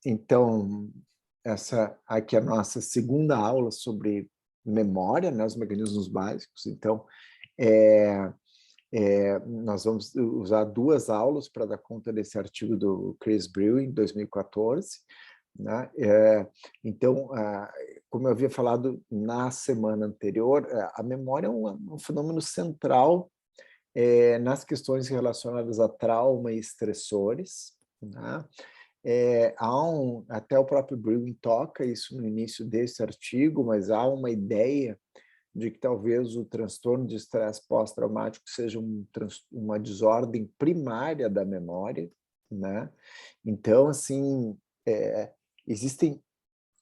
Então, essa aqui é a nossa segunda aula sobre memória, né, os mecanismos básicos. Então, nós vamos usar 2 aulas para dar conta desse artigo do Chris Brewin, em 2014. Né? Então, como eu havia falado na semana anterior, a memória é um fenômeno central nas questões relacionadas a trauma e estressores. Né? Até o próprio Brewin toca isso no início desse artigo, mas há uma ideia de que talvez o transtorno de estresse pós-traumático seja uma desordem primária da memória, né? Então, assim, existem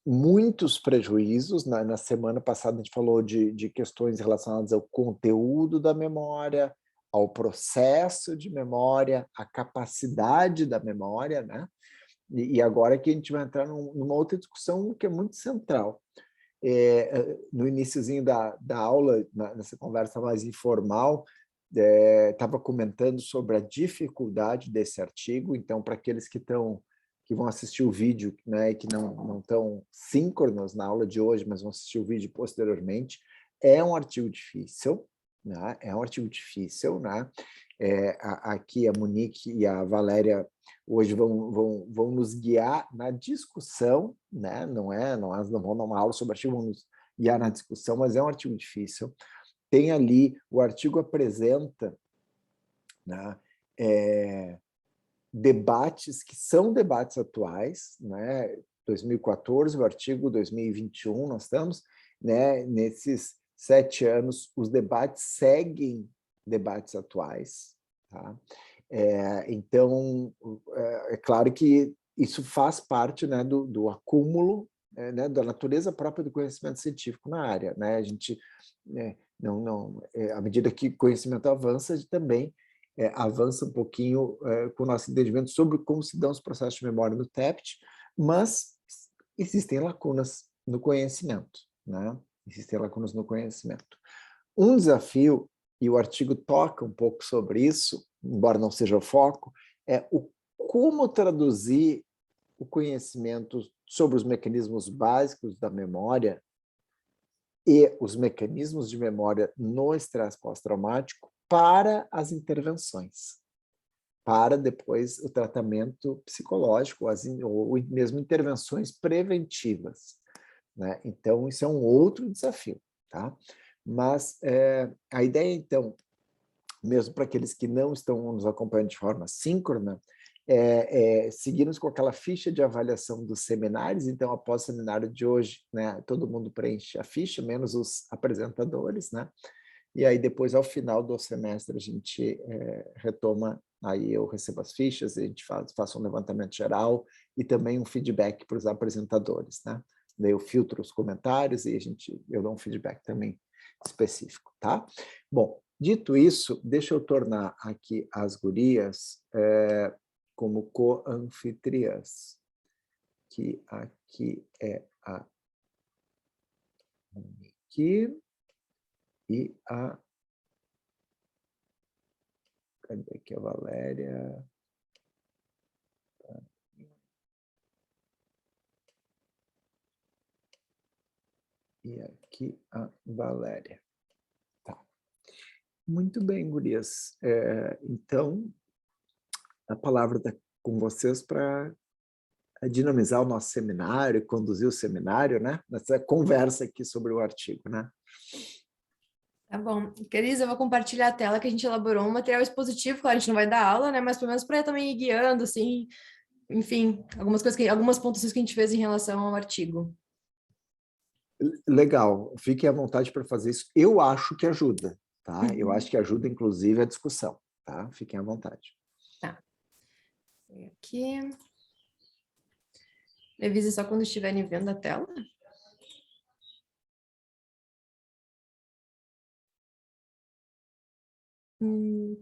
muitos prejuízos. Na semana passada a gente falou de questões relacionadas ao conteúdo da memória, ao processo de memória, à capacidade da memória, né? E agora que a gente vai entrar numa outra discussão que é muito central. No iniciozinho da aula, nessa conversa mais informal, estava comentando sobre a dificuldade desse artigo. Então, para aqueles que vão assistir o vídeo, né, e que não estão síncronos na aula de hoje, mas vão assistir o vídeo posteriormente, é um artigo difícil, né? É um artigo difícil, né? Aqui a Monique e a Valéria hoje vão nos guiar na discussão, né? Não vão dar uma aula sobre artigo, vão nos guiar na discussão, mas é um artigo difícil. Tem ali, o artigo apresenta, né, debates que são debates atuais, né? 2014, o artigo 2021, nós estamos, né, nesses 7 anos, os debates seguem debates atuais, tá? Então, é claro que isso faz parte, né, do acúmulo, né, da natureza própria do conhecimento científico na área, né? A gente, à medida que o conhecimento avança, a gente também avança um pouquinho com o nosso entendimento sobre como se dão os processos de memória no TEPT, mas existem lacunas no conhecimento, né? Existem lacunas no conhecimento. Um desafio, e o artigo toca um pouco sobre isso, embora não seja o foco, é como traduzir o conhecimento sobre os mecanismos básicos da memória e os mecanismos de memória no estresse pós-traumático para as intervenções, para depois o tratamento psicológico, ou mesmo intervenções preventivas, né? Então, isso é um outro desafio, tá? Mas a ideia, então, mesmo para aqueles que não estão nos acompanhando de forma síncrona, seguirmos com aquela ficha de avaliação dos seminários. Então, após o seminário de hoje, né, todo mundo preenche a ficha, menos os apresentadores, né? E aí, depois, ao final do semestre, a gente retoma, aí eu recebo as fichas, a gente faz um levantamento geral e também um feedback para os apresentadores, né? Daí eu filtro os comentários e eu dou um feedback também específico, tá? Bom, dito isso, deixa eu tornar aqui as gurias como co-anfitriãs, que aqui é a Monique e a... Cadê aqui a Valéria? E aqui a Valéria. Tá. Muito bem, gurias. Então, a palavra está com vocês para dinamizar o nosso seminário, conduzir o seminário, né? Nessa conversa aqui sobre o artigo, né? Tá bom. Cris, eu vou compartilhar a tela que a gente elaborou um material expositivo, claro, a gente não vai dar aula, né? Mas pelo menos para também ir guiando, assim, enfim, algumas pontuações que a gente fez em relação ao artigo. Legal, fiquem à vontade para fazer isso. Eu acho que ajuda, tá? Eu acho que ajuda, inclusive, a discussão, tá? Fiquem à vontade. Tá. Aqui. Me avise só quando estiverem vendo a tela.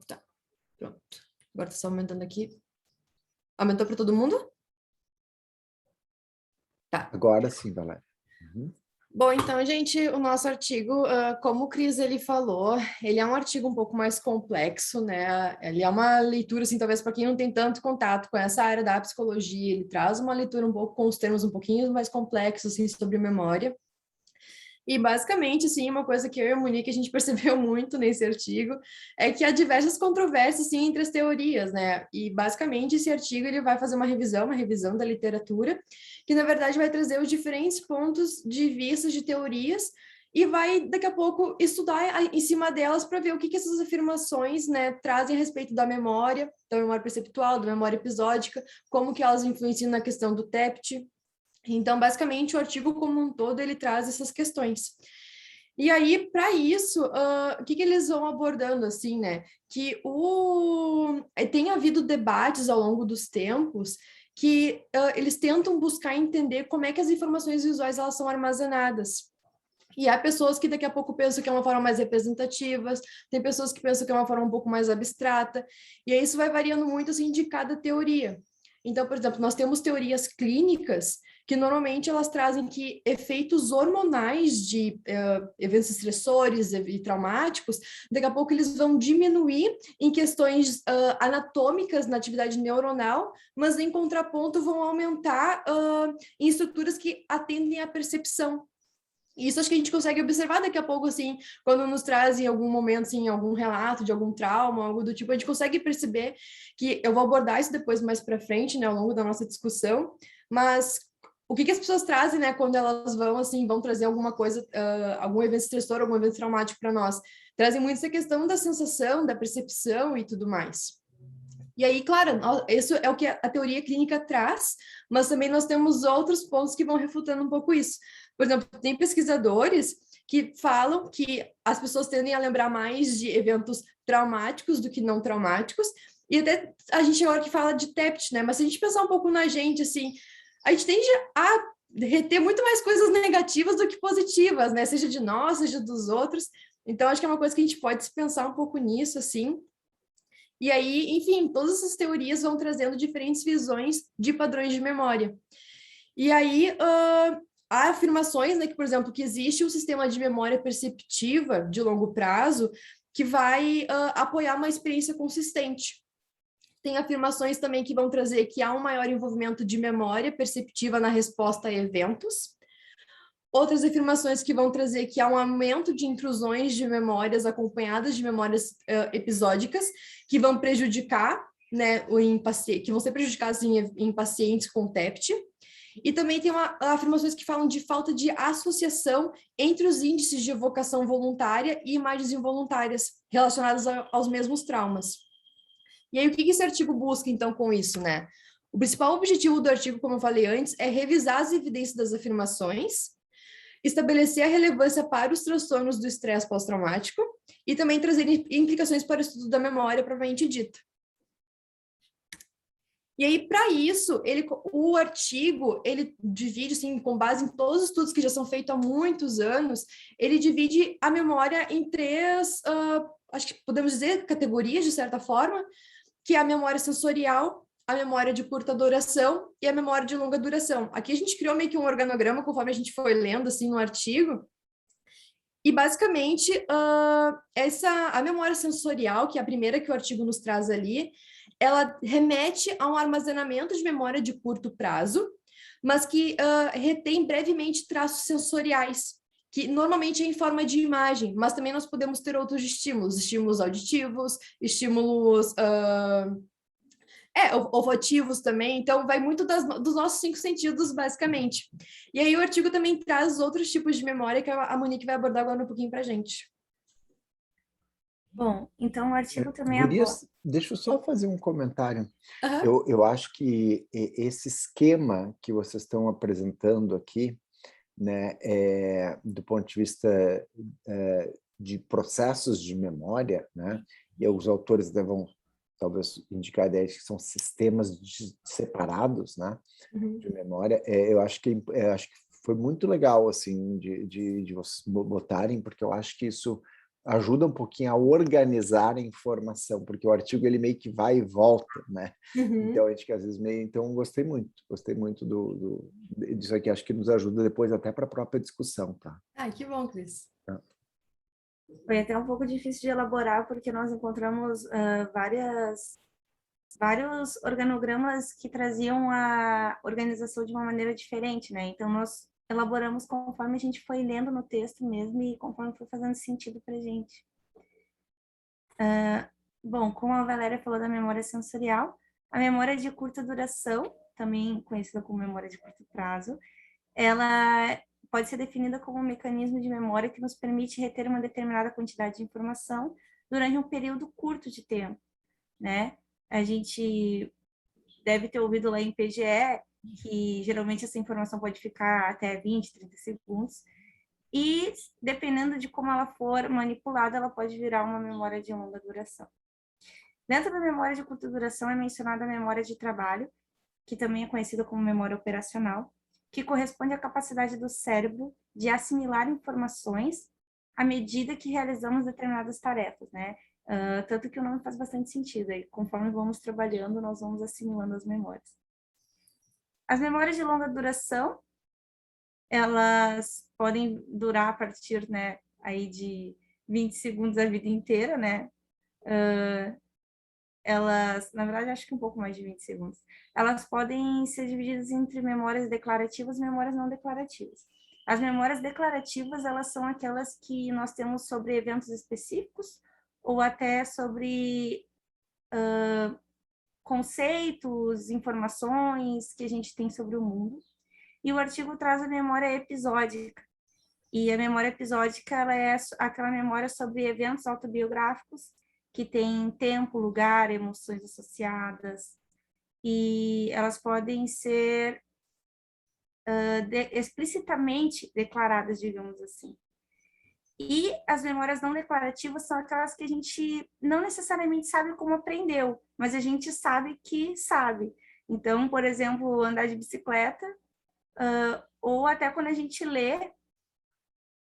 Tá, pronto. Agora está só aumentando aqui. Aumentou para todo mundo? Tá. Agora sim, Valéria. Uhum. Bom, então, gente, o nosso artigo, como o Cris ele falou, ele é um artigo um pouco mais complexo, né? Ele é uma leitura, assim, talvez para quem não tem tanto contato com essa área da psicologia, ele traz uma leitura um pouco com os termos um pouquinho mais complexos, assim, sobre memória. E basicamente, assim, uma coisa que eu e a Monique a gente percebeu muito nesse artigo é que há diversas controvérsias, assim, entre as teorias, né? E basicamente esse artigo ele vai fazer uma revisão da literatura, que na verdade vai trazer os diferentes pontos de vista de teorias e vai daqui a pouco estudar em cima delas para ver o que essas afirmações, né, trazem a respeito da memória perceptual, da memória episódica, como que elas influenciam na questão do TEPT. Então, basicamente, o artigo como um todo, ele traz essas questões. E aí, para isso, o que eles vão abordando, assim, né? Que tem havido debates ao longo dos tempos que eles tentam buscar entender como é que as informações visuais elas são armazenadas. E há pessoas que daqui a pouco pensam que é uma forma mais representativa, tem pessoas que pensam que é uma forma um pouco mais abstrata, e aí isso vai variando muito, assim, de cada teoria. Então, por exemplo, nós temos teorias clínicas que normalmente elas trazem que efeitos hormonais de eventos estressores e traumáticos, daqui a pouco eles vão diminuir em questões anatômicas na atividade neuronal, mas em contraponto vão aumentar em estruturas que atendem à percepção. Isso acho que a gente consegue observar daqui a pouco, assim, quando nos traz em algum momento, assim, algum relato de algum trauma, algo do tipo, a gente consegue perceber que eu vou abordar isso depois mais para frente, né, ao longo da nossa discussão, mas o que as pessoas trazem, né, quando elas vão, assim, vão trazer alguma coisa, algum evento estressor, algum evento traumático para nós, trazem muito essa questão da sensação, da percepção e tudo mais. E aí, claro, isso é o que a teoria clínica traz, mas também nós temos outros pontos que vão refutando um pouco isso. Por exemplo, tem pesquisadores que falam que as pessoas tendem a lembrar mais de eventos traumáticos do que não traumáticos, e até a gente agora que fala de TEPT, né? Mas se a gente pensar um pouco na gente, assim, a gente tende a reter muito mais coisas negativas do que positivas, né? Seja de nós, seja dos outros. Então, acho que é uma coisa que a gente pode se pensar um pouco nisso, assim. E aí, enfim, todas essas teorias vão trazendo diferentes visões de padrões de memória. E aí, há afirmações, né, que, por exemplo, que existe um sistema de memória perceptiva de longo prazo que vai apoiar uma experiência consistente. Tem afirmações também que vão trazer que há um maior envolvimento de memória perceptiva na resposta a eventos. Outras afirmações que vão trazer que há um aumento de intrusões de memórias acompanhadas de memórias episódicas que vão prejudicar, né, que vão ser prejudicadas em pacientes com TEPT. E também tem afirmações que falam de falta de associação entre os índices de evocação voluntária e imagens involuntárias relacionadas aos mesmos traumas. E aí, o que esse artigo busca, então, com isso, né? O principal objetivo do artigo, como eu falei antes, é revisar as evidências das afirmações, estabelecer a relevância para os transtornos do estresse pós-traumático e também trazer implicações para o estudo da memória propriamente dita. E aí, para isso, o artigo, ele divide, assim, com base em todos os estudos que já são feitos há muitos anos, ele divide a memória em três, acho que podemos dizer, categorias, de certa forma, que é a memória sensorial, a memória de curta duração e a memória de longa duração. Aqui a gente criou meio que um organograma conforme a gente foi lendo, assim, no artigo, e basicamente a memória sensorial, que é a primeira que o artigo nos traz ali, ela remete a um armazenamento de memória de curto prazo, mas que retém brevemente traços sensoriais, que normalmente é em forma de imagem, mas também nós podemos ter outros estímulos auditivos, estímulos olfativos também, então vai muito dos nossos 5 sentidos, basicamente. E aí o artigo também traz outros tipos de memória que a Monique vai abordar agora um pouquinho para a gente. Bom, então o artigo também Gurias, deixa eu só fazer um comentário. Uhum. Eu acho que esse esquema que vocês estão apresentando aqui, né, do ponto de vista de processos de memória, né, e os autores vão talvez indicar a ideia de que são sistemas separados, né, de memória. Eu acho que foi muito legal assim de vocês botarem, porque eu acho que isso ajuda um pouquinho a organizar a informação, porque o artigo ele meio que vai e volta, né? Então, a gente que às vezes meio... Então, gostei muito disso aqui, acho que nos ajuda depois até para a própria discussão, tá? Ah, que bom, Cris. Tá. Foi até um pouco difícil de elaborar, porque nós encontramos vários organogramas que traziam a organização de uma maneira diferente, né? Então, nós elaboramos conforme a gente foi lendo no texto mesmo e conforme foi fazendo sentido para a gente. Bom, como a Valéria falou da memória sensorial, a memória de curta duração, também conhecida como memória de curto prazo, ela pode ser definida como um mecanismo de memória que nos permite reter uma determinada quantidade de informação durante um período curto de tempo, né? A gente deve ter ouvido lá em PGE que geralmente essa informação pode ficar até 20, 30 segundos, e dependendo de como ela for manipulada, ela pode virar uma memória de longa duração. Dentro da memória de curta duração é mencionada a memória de trabalho, que também é conhecida como memória operacional, que corresponde à capacidade do cérebro de assimilar informações à medida que realizamos determinadas tarefas, né? Tanto que o nome faz bastante sentido. Aí, conforme vamos trabalhando, nós vamos assimilando as memórias. As memórias de longa duração, elas podem durar a partir, né, aí de 20 segundos a vida inteira, né? Elas, na verdade, acho que um pouco mais de 20 segundos. Elas podem ser divididas entre memórias declarativas e memórias não declarativas. As memórias declarativas, elas são aquelas que nós temos sobre eventos específicos ou até sobre conceitos, informações que a gente tem sobre o mundo. E o artigo traz a memória episódica. E a memória episódica, ela é aquela memória sobre eventos autobiográficos que tem tempo, lugar, emoções associadas. E elas podem ser explicitamente declaradas, digamos assim. E as memórias não declarativas são aquelas que a gente não necessariamente sabe como aprendeu, mas a gente sabe que sabe. Então, por exemplo, andar de bicicleta, ou até quando a gente lê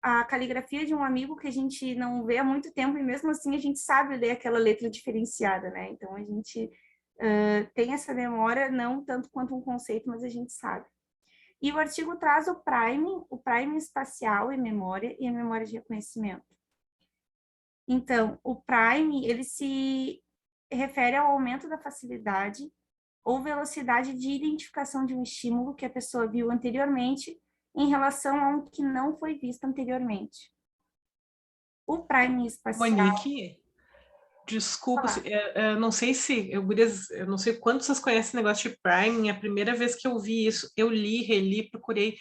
a caligrafia de um amigo que a gente não vê há muito tempo e mesmo assim a gente sabe ler aquela letra diferenciada, né? Então, a gente tem essa memória, não tanto quanto um conceito, mas a gente sabe. E o artigo traz o priming espacial e memória e a memória de reconhecimento. Então, o priming, ele se refere ao aumento da facilidade ou velocidade de identificação de um estímulo que a pessoa viu anteriormente em relação a um que não foi visto anteriormente. O priming espacial... Monique, desculpa, eu não sei se, eu não sei quanto vocês conhecem o negócio de priming. A primeira vez que eu vi isso, eu li, reli, procurei,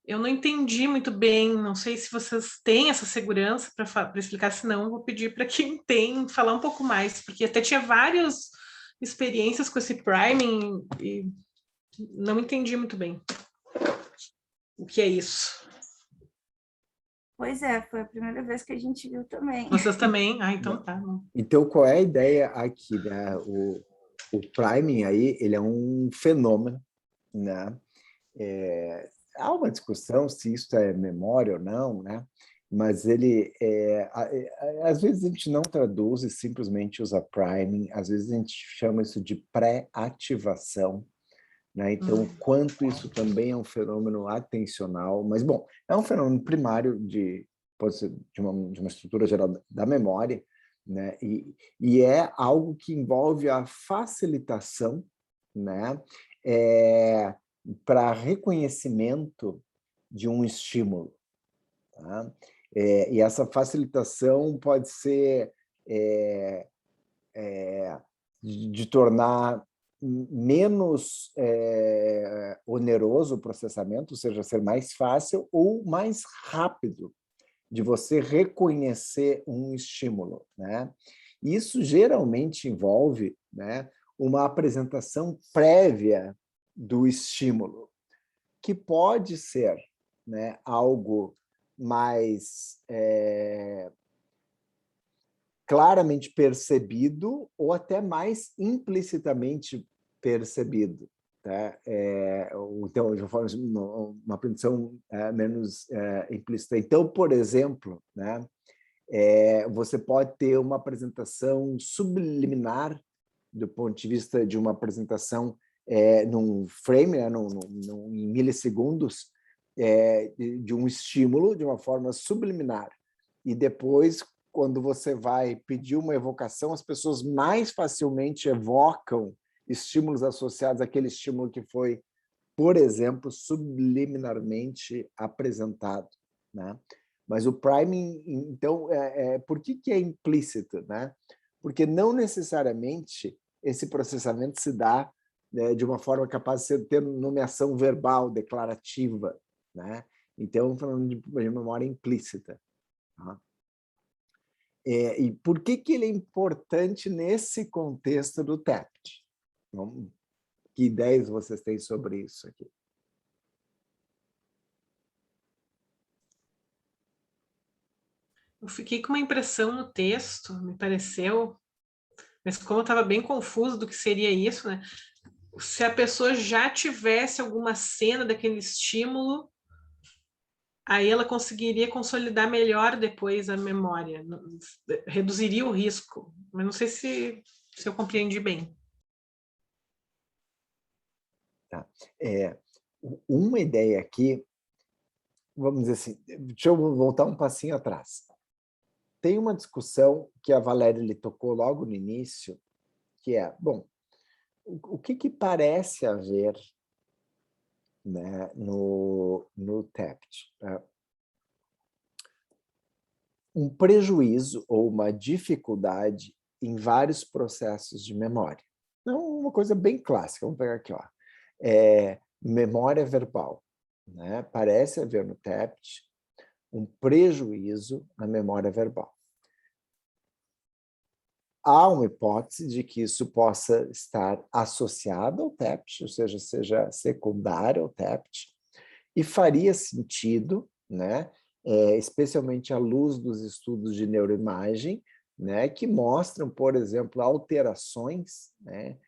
eu não entendi muito bem, não sei se vocês têm essa segurança para explicar, senão eu vou pedir para quem tem falar um pouco mais, porque até tinha várias experiências com esse priming e não entendi muito bem o que é isso. Pois é, foi a primeira vez que a gente viu também. Vocês também? Ah, então tá. Então, qual é a ideia aqui, né? O priming aí, ele é um fenômeno, né? Há uma discussão se isso é memória ou não, né? Mas ele, às vezes a gente não traduz e simplesmente usa priming, às vezes a gente chama isso de pré-ativação, né? Então, o quanto isso também é um fenômeno atencional, mas, bom, é um fenômeno primário pode ser de uma estrutura geral da memória, né? E é algo que envolve a facilitação, né? Para reconhecimento de um estímulo. Tá? E essa facilitação pode ser de tornar menos oneroso o processamento, ou seja, ser mais fácil ou mais rápido de você reconhecer um estímulo, né? Isso geralmente envolve, né, uma apresentação prévia do estímulo, que pode ser, né, algo mais claramente percebido ou até mais implicitamente percebido. Tá? Então, de uma forma, uma apreensão menos implícita. Então, por exemplo, né, Você pode ter uma apresentação subliminar, do ponto de vista de uma apresentação num frame, né, em milissegundos, de um estímulo de uma forma subliminar. E depois, quando você vai pedir uma evocação, as pessoas mais facilmente evocam estímulos associados àquele estímulo que foi, por exemplo, subliminarmente apresentado, né? Mas o priming, então, por que é implícito, né? Porque não necessariamente esse processamento se dá, né, de uma forma capaz de ter nomeação verbal, declarativa, né? Então, falando de memória implícita. Tá? E por que ele é importante nesse contexto do TEPT? Então, que ideias vocês têm sobre isso aqui? Eu fiquei com uma impressão no texto, me pareceu, mas como eu estava bem confuso do que seria isso, né? Se a pessoa já tivesse alguma cena daquele estímulo, aí ela conseguiria consolidar melhor depois a memória, reduziria o risco. Mas não sei se eu compreendi bem. Tá. Uma ideia aqui, vamos dizer assim, deixa eu voltar um passinho atrás. Tem uma discussão que a Valéria lhe tocou logo no início, que é, bom, o que parece haver, né, no TEPT? Um prejuízo ou uma dificuldade em vários processos de memória. Então, uma coisa bem clássica, vamos pegar aqui, ó. Memória verbal, né? Parece haver no TEPT um prejuízo na memória verbal. Há uma hipótese de que isso possa estar associado ao TEPT, ou seja secundário ao TEPT, e faria sentido, né, especialmente à luz dos estudos de neuroimagem, né, que mostram, por exemplo, alterações, né,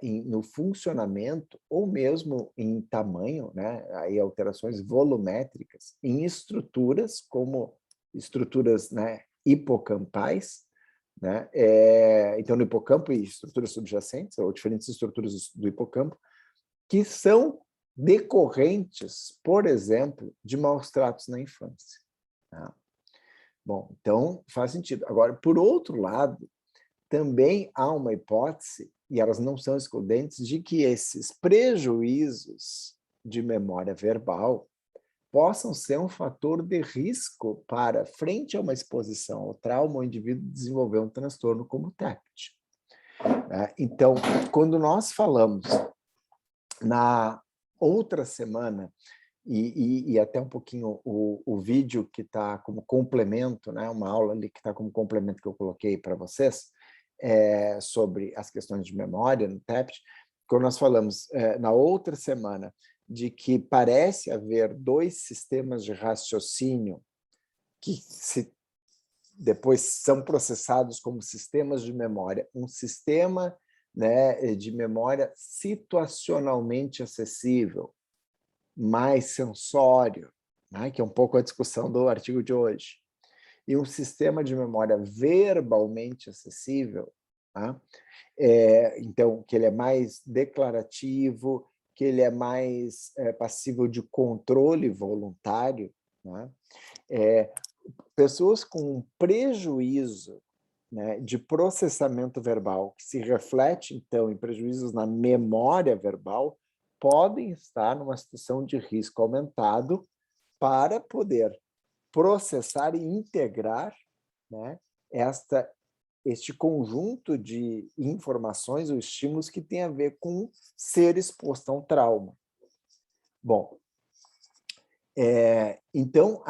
no funcionamento ou mesmo em tamanho, né, aí alterações volumétricas em estruturas como estruturas, né, hipocampais, né? Então, no hipocampo e estruturas subjacentes, ou diferentes estruturas do hipocampo, que são decorrentes, por exemplo, de maus tratos na infância. Tá? Bom, então faz sentido. Agora, por outro lado, também há uma hipótese, e elas não são excludentes, de que esses prejuízos de memória verbal possam ser um fator de risco para, frente a uma exposição ao trauma, o indivíduo desenvolver um transtorno como o TEPT. Então, quando nós falamos na outra semana, e até um pouquinho o vídeo que está como complemento, né, uma aula ali que está como complemento que eu coloquei para vocês, sobre as questões de memória no TEPT, quando nós falamos na outra semana de que parece haver dois sistemas de raciocínio que depois são processados como sistemas de memória. Um sistema, né, de memória situacionalmente acessível, mais sensório, né, que é um pouco a discussão do artigo de hoje. E um sistema de memória verbalmente acessível, tá? Então, que ele é mais declarativo, que ele é mais passível de controle voluntário, né? Pessoas com um prejuízo, né, de processamento verbal, que se reflete, então, em prejuízos na memória verbal, podem estar numa situação de risco aumentado para poder processar e integrar, né, este conjunto de informações ou estímulos que tem a ver com ser exposto a um trauma. Bom, então,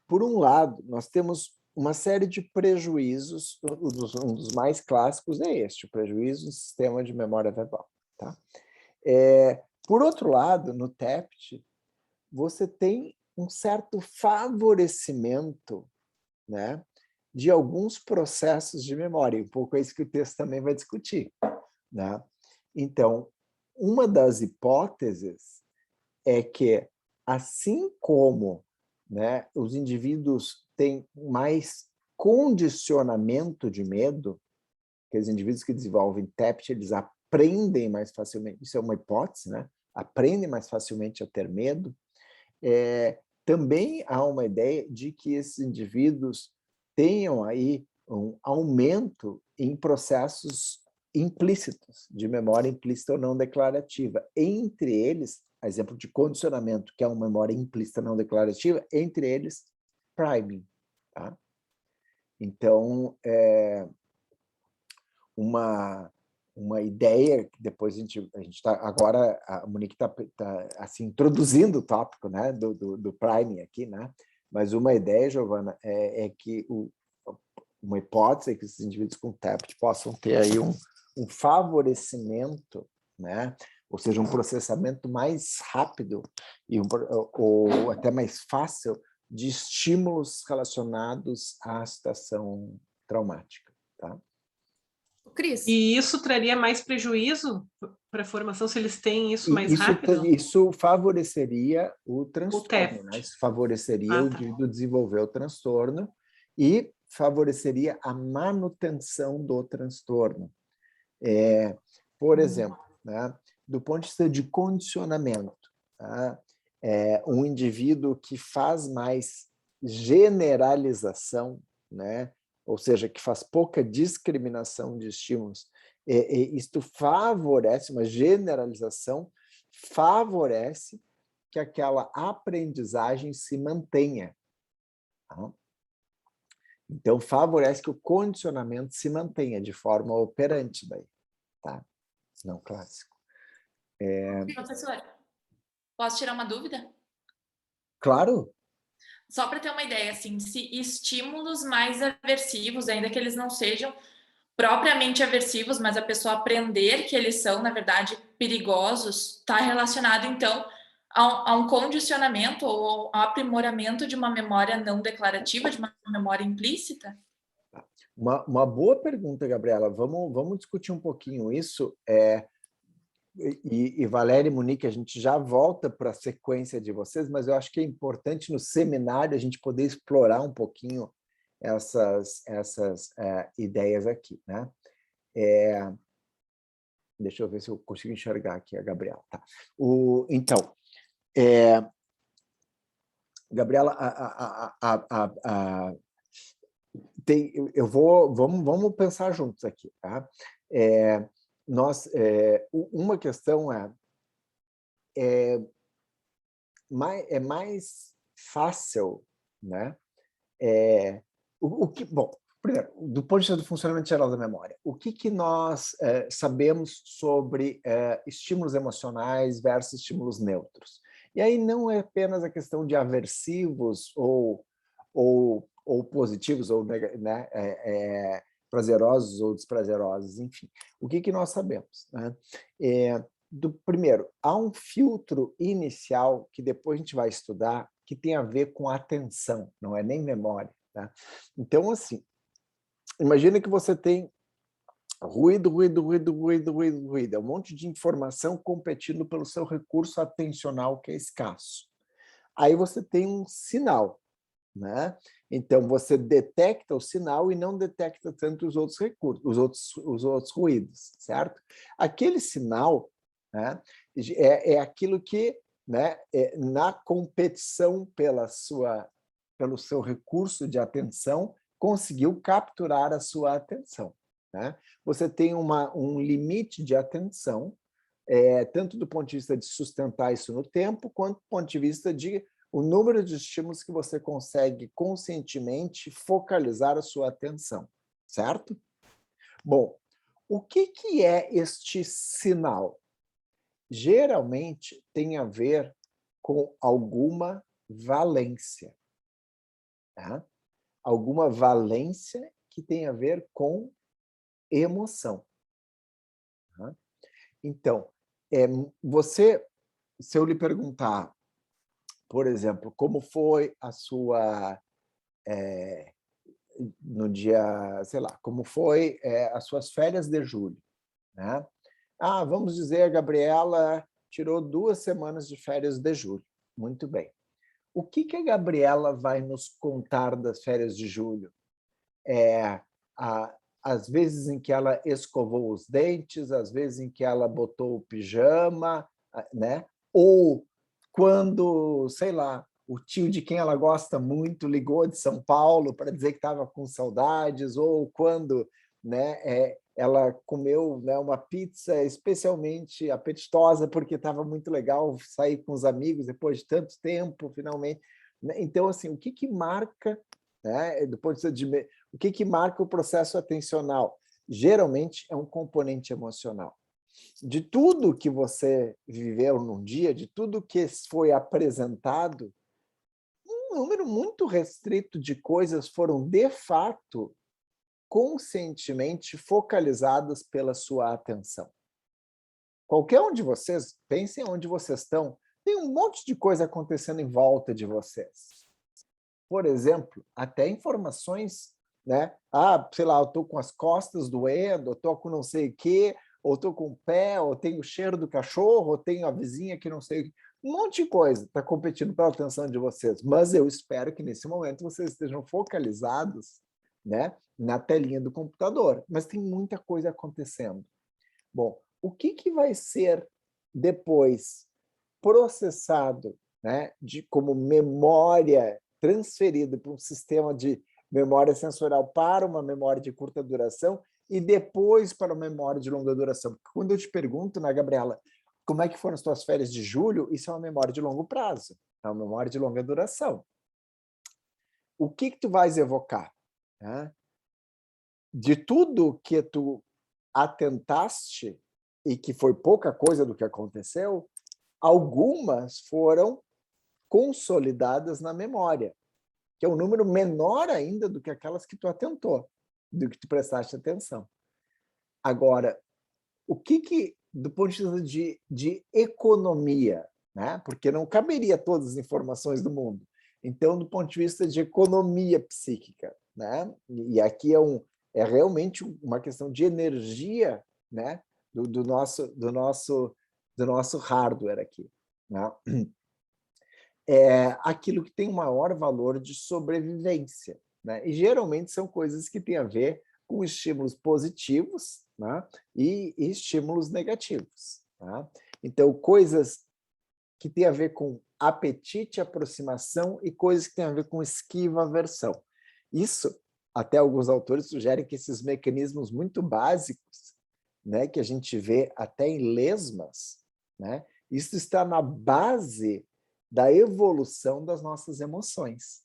por um lado, nós temos uma série de prejuízos, um dos mais clássicos é este, o prejuízo do sistema de memória verbal. Tá? Por outro lado, no TEPT, você tem um certo favorecimento, né, de alguns processos de memória, um pouco é isso que o texto também vai discutir. Né? Então, uma das hipóteses é que, assim como, né, os indivíduos têm mais condicionamento de medo, que os indivíduos que desenvolvem TEPT, eles aprendem mais facilmente, isso é uma hipótese, né? Aprendem mais facilmente a ter medo. Também há uma ideia de que esses indivíduos tenham aí um aumento em processos implícitos, de memória implícita ou não declarativa. Entre eles, exemplo de condicionamento, que é uma memória implícita não declarativa, entre eles, priming. Tá? Então, uma ideia que depois a gente está agora, a Monique está assim, introduzindo o tópico, né, do priming aqui, né? Mas uma ideia, Giovana, é que uma hipótese é que esses indivíduos com TEPT possam ter aí um favorecimento, né? Ou seja, um processamento mais rápido ou até mais fácil de estímulos relacionados à situação traumática. Tá? Cris. E isso traria mais prejuízo para a formação se eles têm isso mais rápido? Isso favoreceria o transtorno, o né? Isso favoreceria o indivíduo desenvolver o transtorno e favoreceria a manutenção do transtorno. Por exemplo, né? Do ponto de vista de condicionamento, tá? Um indivíduo que faz mais generalização, né? Ou seja, que faz pouca discriminação de estímulos, isto favorece, uma generalização favorece que aquela aprendizagem se mantenha. Tá? Então, favorece que o condicionamento se mantenha de forma operante daí, tá? Não clássico. Professor, posso tirar uma dúvida? Claro. Só para ter uma ideia, assim, se estímulos mais aversivos, ainda que eles não sejam propriamente aversivos, mas a pessoa aprender que eles são, na verdade, perigosos, está relacionado, então, a um condicionamento ou ao aprimoramento de uma memória não declarativa, de uma memória implícita? Uma boa pergunta, Gabriela. Vamos discutir um pouquinho isso. E Valéria e Monique, a gente já volta para a sequência de vocês, mas eu acho que é importante no seminário a gente poder explorar um pouquinho essas ideias aqui, né? Deixa eu ver se eu consigo enxergar aqui a Gabriela. Tá. Então, Gabriela, vamos pensar juntos aqui, tá? Uma questão é mais fácil, né? Bom, primeiro, do ponto de vista do funcionamento geral da memória, o que nós sabemos sobre estímulos emocionais versus estímulos neutros? E aí não é apenas a questão de aversivos ou positivos, ou né, prazerosos ou desprazerosos, enfim. O que nós sabemos? Né? Primeiro, há um filtro inicial que depois a gente vai estudar que tem a ver com atenção, não é nem memória. Tá? Então, assim, imagina que você tem ruído, é um monte de informação competindo pelo seu recurso atencional que é escasso. Aí você tem um sinal, né? Então, você detecta o sinal e não detecta tanto os outros recursos, os outros ruídos, certo? Aquele sinal, né, é aquilo que, né, na competição pelo seu recurso de atenção, conseguiu capturar a sua atenção. Né? Você tem um limite de atenção, tanto do ponto de vista de sustentar isso no tempo, quanto do ponto de vista de o número de estímulos que você consegue conscientemente focalizar a sua atenção, certo? Bom, o que é este sinal? Geralmente tem a ver com alguma valência. Tá? Alguma valência que tem a ver com emoção. Tá? Então, se eu lhe perguntar, por exemplo, como foi a sua, no dia, sei lá, como foi as suas férias de julho, né? Vamos dizer, a Gabriela tirou 2 semanas de férias de julho. Muito bem. o que a Gabriela vai nos contar das férias de julho? As vezes em que ela escovou os dentes, as vezes em que ela botou o pijama, né? Ou quando, sei lá, o tio de quem ela gosta muito ligou de São Paulo para dizer que estava com saudades, ou quando, né, ela comeu, né, uma pizza especialmente apetitosa porque estava muito legal sair com os amigos depois de tanto tempo, finalmente. Então, assim, o que marca, né, do ponto de vista o que marca o processo atencional? Geralmente é um componente emocional. De tudo que você viveu num dia, de tudo que foi apresentado, um número muito restrito de coisas foram, de fato, conscientemente focalizadas pela sua atenção. Qualquer um de vocês, pensem onde vocês estão, tem um monte de coisa acontecendo em volta de vocês. Por exemplo, até informações, né? Sei lá, eu estou com as costas doendo, eu estou com não sei o quê, ou estou com o pé, ou tenho o cheiro do cachorro, ou tenho a vizinha que não sei o quê. Um monte de coisa está competindo pela atenção de vocês. Mas eu espero que, nesse momento, vocês estejam focalizados, né, na telinha do computador. Mas tem muita coisa acontecendo. Bom, o que vai ser depois processado, né, como memória transferida para um sistema de memória sensorial para uma memória de curta duração e depois para uma memória de longa duração? Porque quando eu te pergunto, né, Gabriela, como é que foram as tuas férias de julho, isso é uma memória de longo prazo, é uma memória de longa duração. O que tu vais evocar? Né? De tudo que tu atentaste, e que foi pouca coisa do que aconteceu, algumas foram consolidadas na memória, que é um número menor ainda do que aquelas que tu atentou, do que tu prestaste atenção. Agora, o que do ponto de vista de economia, né? Porque não caberia todas as informações do mundo. Então, do ponto de vista de economia psíquica, né? E aqui é realmente uma questão de energia, né? do nosso hardware aqui, né? É aquilo que tem um maior valor de sobrevivência, né? E geralmente são coisas que têm a ver com estímulos positivos, né? E estímulos negativos, tá? Então, coisas que têm a ver com apetite, aproximação, e coisas que têm a ver com esquiva, aversão. Isso, até alguns autores sugerem que esses mecanismos muito básicos, né, que a gente vê até em lesmas, né, isso está na base da evolução das nossas emoções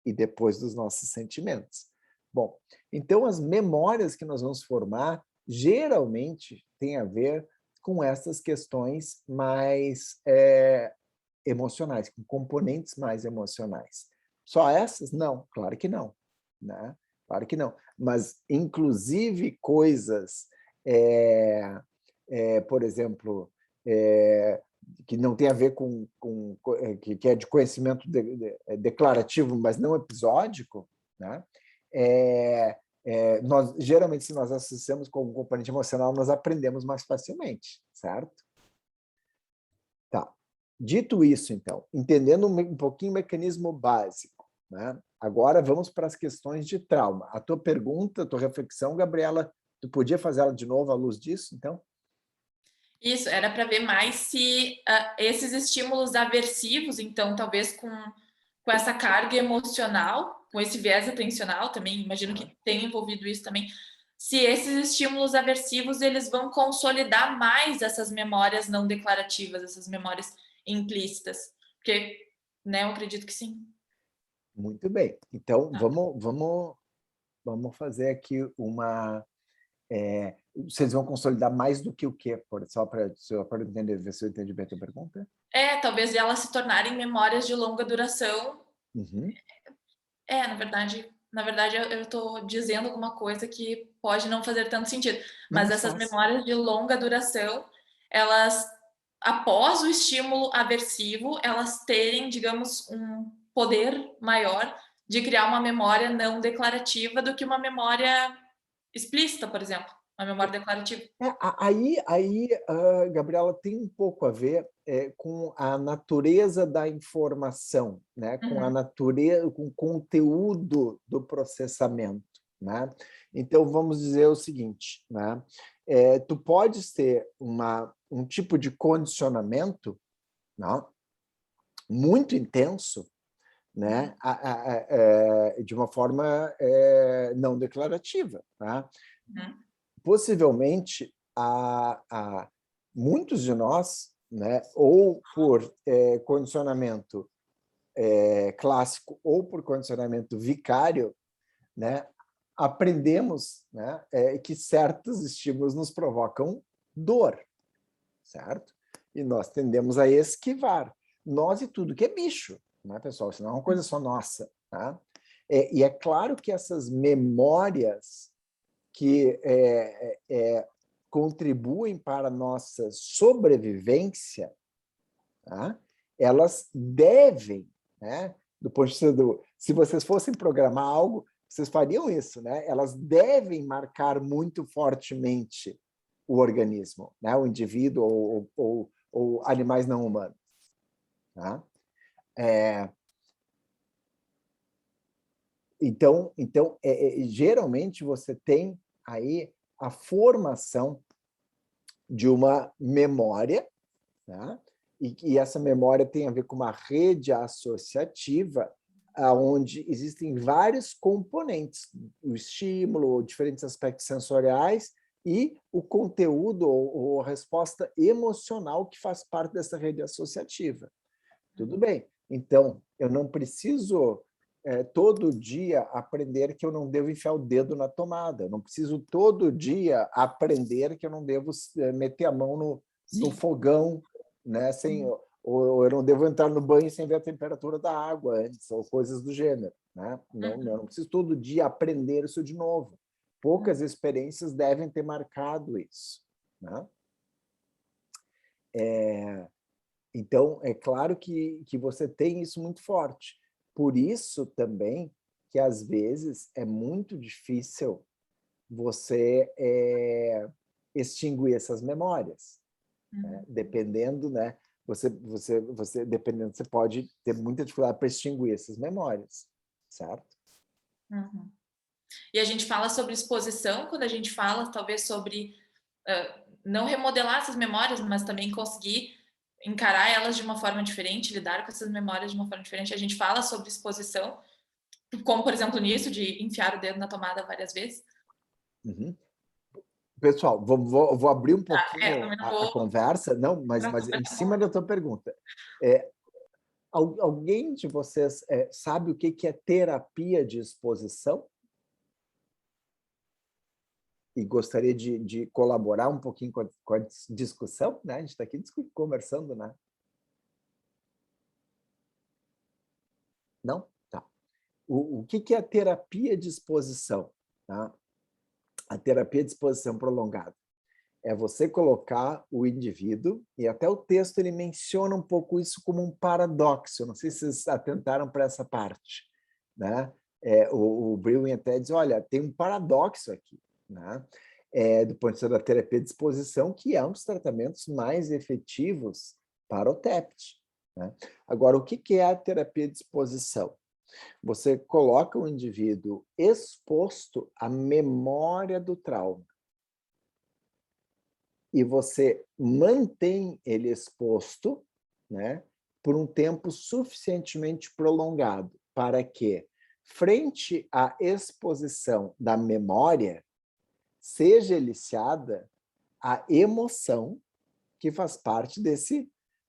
e depois dos nossos sentimentos. Bom, então as memórias que nós vamos formar geralmente têm a ver com essas questões mais emocionais, com componentes mais emocionais. Só essas? Não, claro que não, né? Claro que não. Mas, inclusive, coisas, por exemplo, que não tem a ver que é de conhecimento declarativo, mas não episódico, né? Nós, geralmente, se nós associamos com algum componente emocional, nós aprendemos mais facilmente, certo? Tá. Dito isso, então, entendendo um pouquinho o mecanismo básico, né? Agora vamos para as questões de trauma. A tua pergunta, a tua reflexão, Gabriela, tu podia fazer ela de novo à luz disso, então? Isso, era para ver mais se esses estímulos aversivos, então, talvez com essa carga emocional, com esse viés atencional também, imagino que tenha envolvido isso também, se esses estímulos aversivos, eles vão consolidar mais essas memórias não declarativas, essas memórias implícitas, porque, né, eu acredito que sim. Muito bem. Então, vamos fazer aqui uma... vocês vão consolidar mais do que o quê? Só para entender, ver se eu entendi bem a tua pergunta. Talvez elas se tornarem memórias de longa duração. Uhum. Na verdade, eu estou dizendo alguma coisa que pode não fazer tanto sentido. Mas essas memórias de longa duração, elas, após o estímulo aversivo, elas terem, digamos, um poder maior de criar uma memória não declarativa do que uma memória explícita, por exemplo. uma memória declarativa. Gabriela, tem um pouco a ver com a natureza da informação, né? Com a natureza, com o conteúdo do processamento, né? Então, vamos dizer o seguinte, né? Tu podes ter um tipo de condicionamento, né? Muito intenso, né? De uma forma não declarativa, tá? Possivelmente, muitos de nós, né, ou por condicionamento clássico ou por condicionamento vicário, né, aprendemos, né, que certos estímulos nos provocam dor, certo? E nós tendemos a esquivar. Nós e tudo que é bicho, né, pessoal? Isso não é uma coisa só nossa, tá? E é claro que essas memórias que contribuem para a nossa sobrevivência, tá? Elas devem, né? Do ponto de vista se vocês fossem programar algo, vocês fariam isso, né? Elas devem marcar muito fortemente o organismo, né? O indivíduo ou animais não humanos. Tá? Então, geralmente você tem aí a formação de uma memória, né? E essa memória tem a ver com uma rede associativa, onde existem vários componentes, o estímulo, diferentes aspectos sensoriais e o conteúdo ou a resposta emocional que faz parte dessa rede associativa. Tudo bem. Então, eu não preciso todo dia aprender que eu não devo enfiar o dedo na tomada. Eu não preciso todo dia aprender que eu não devo meter a mão no fogão, né? Ou eu não devo entrar no banho sem ver a temperatura da água antes, ou coisas do gênero. Né? Não, eu não preciso todo dia aprender isso de novo. Poucas experiências devem ter marcado isso. Né? Então, é claro que você tem isso muito forte. Por isso também que, às vezes, é muito difícil você extinguir essas memórias. Né? Dependendo, né? Dependendo, você pode ter muita dificuldade para extinguir essas memórias, certo? E a gente fala sobre exposição, quando a gente fala, talvez, sobre não remodelar essas memórias, mas também conseguir encarar elas de uma forma diferente, lidar com essas memórias de uma forma diferente. A gente fala sobre exposição, como, por exemplo, nisso, de enfiar o dedo na tomada várias vezes. Pessoal, vou abrir um pouquinho a conversa, não, mas em cima da tua pergunta. Alguém de vocês sabe o que é terapia de exposição? E gostaria de colaborar um pouquinho com a discussão, né? A gente está aqui conversando, né? Não? Tá. O que é a terapia de exposição? Tá? A terapia de exposição prolongada é você colocar o indivíduo, e até o texto ele menciona um pouco isso como um paradoxo, não sei se vocês atentaram para essa parte. Né? O Breuer até diz, olha, tem um paradoxo aqui. Né? Do ponto de vista da terapia de exposição, que é um dos tratamentos mais efetivos para o TEPT. Né? Agora, o que é a terapia de exposição? Você coloca o indivíduo exposto à memória do trauma e você mantém ele exposto, né, por um tempo suficientemente prolongado para que, frente à exposição da memória, seja eliciada a emoção que faz parte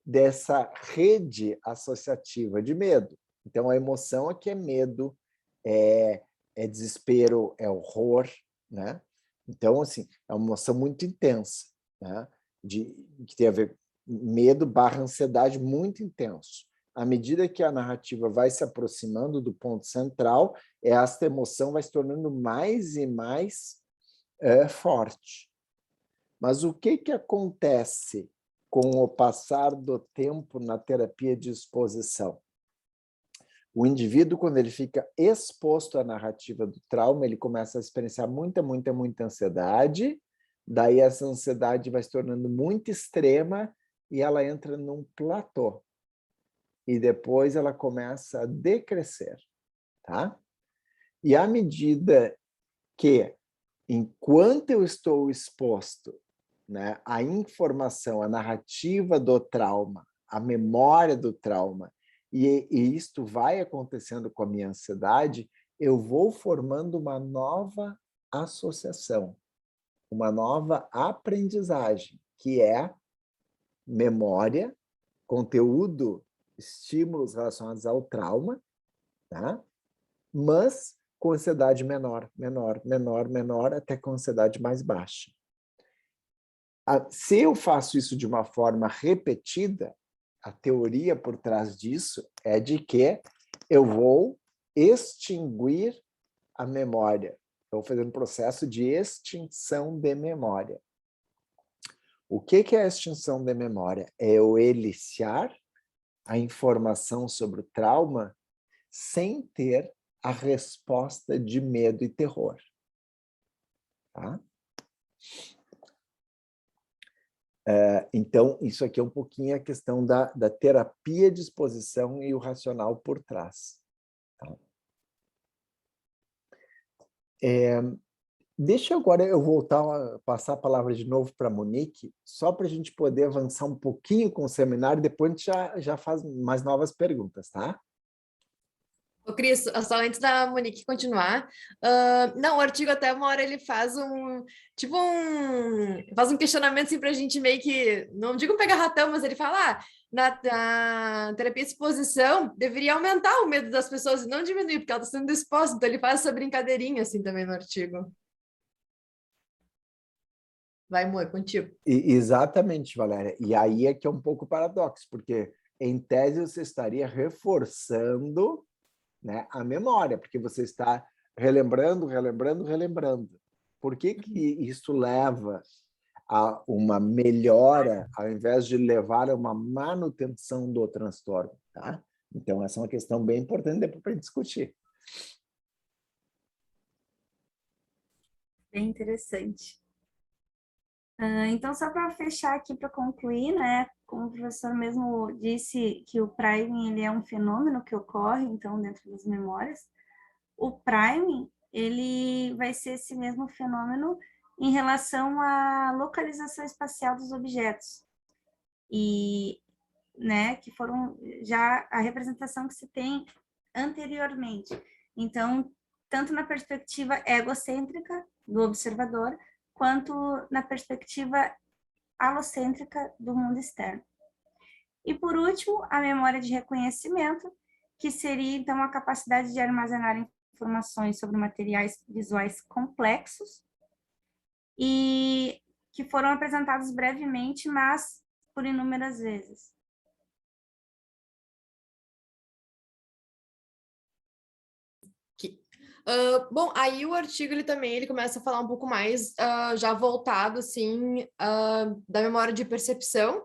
dessa rede associativa de medo. Então, a emoção aqui é medo, é desespero, é horror, né? Então, assim, é uma emoção muito intensa, né? Que tem a ver medo / ansiedade muito intenso. À medida que a narrativa vai se aproximando do ponto central, esta emoção vai se tornando mais e mais forte. Mas o que acontece com o passar do tempo na terapia de exposição? O indivíduo, quando ele fica exposto à narrativa do trauma, ele começa a experienciar muita ansiedade Daí essa ansiedade vai se tornando muito extrema e ela entra num platô. E depois ela começa a decrescer, tá? E à medida que, enquanto eu estou exposto, né, à informação, à narrativa do trauma, à memória do trauma, e isto vai acontecendo com a minha ansiedade, eu vou formando uma nova associação, uma nova aprendizagem, que é memória, conteúdo, estímulos relacionados ao trauma, tá? Mas com ansiedade menor, menor, menor, menor, até com ansiedade mais baixa. Se eu faço isso de uma forma repetida, a teoria por trás disso é de que eu vou extinguir a memória. Estou fazendo um processo de extinção de memória. O que é a extinção de memória? É eu eliciar a informação sobre o trauma sem ter a resposta de medo e terror. Tá? Então, isso aqui é um pouquinho a questão da terapia de exposição e o racional por trás. Tá? Deixa agora eu voltar a passar a palavra de novo para a Monique, só para a gente poder avançar um pouquinho com o seminário, depois a gente já faz mais novas perguntas, tá? Ô, Cris, só antes da Monique continuar, não, o artigo até uma hora ele faz faz um questionamento assim para a gente meio que, não digo pegar ratão, mas ele fala, na terapia de exposição deveria aumentar o medo das pessoas e não diminuir, porque ela está sendo exposta, então ele faz essa brincadeirinha assim também no artigo. Vai, Mo, é contigo. Exatamente, Valéria. E aí é que é um pouco paradoxo, porque em tese você estaria reforçando, né, a memória, porque você está relembrando. Por que isso leva a uma melhora, ao invés de levar a uma manutenção do transtorno? Tá? Então, essa é uma questão bem importante depois para discutir. Bem interessante. Então, só para fechar aqui, para concluir, né, como o professor mesmo disse que o priming ele é um fenômeno que ocorre, então, dentro das memórias, o priming ele vai ser esse mesmo fenômeno em relação à localização espacial dos objetos. E, né, que foram já a representação que se tem anteriormente. Então, tanto na perspectiva egocêntrica do observador, quanto na perspectiva alocêntrica do mundo externo. E, por último, a memória de reconhecimento, que seria, então, a capacidade de armazenar informações sobre materiais visuais complexos e que foram apresentados brevemente, mas por inúmeras vezes. Bom, aí o artigo ele começa a falar um pouco mais já voltado assim da memória de percepção,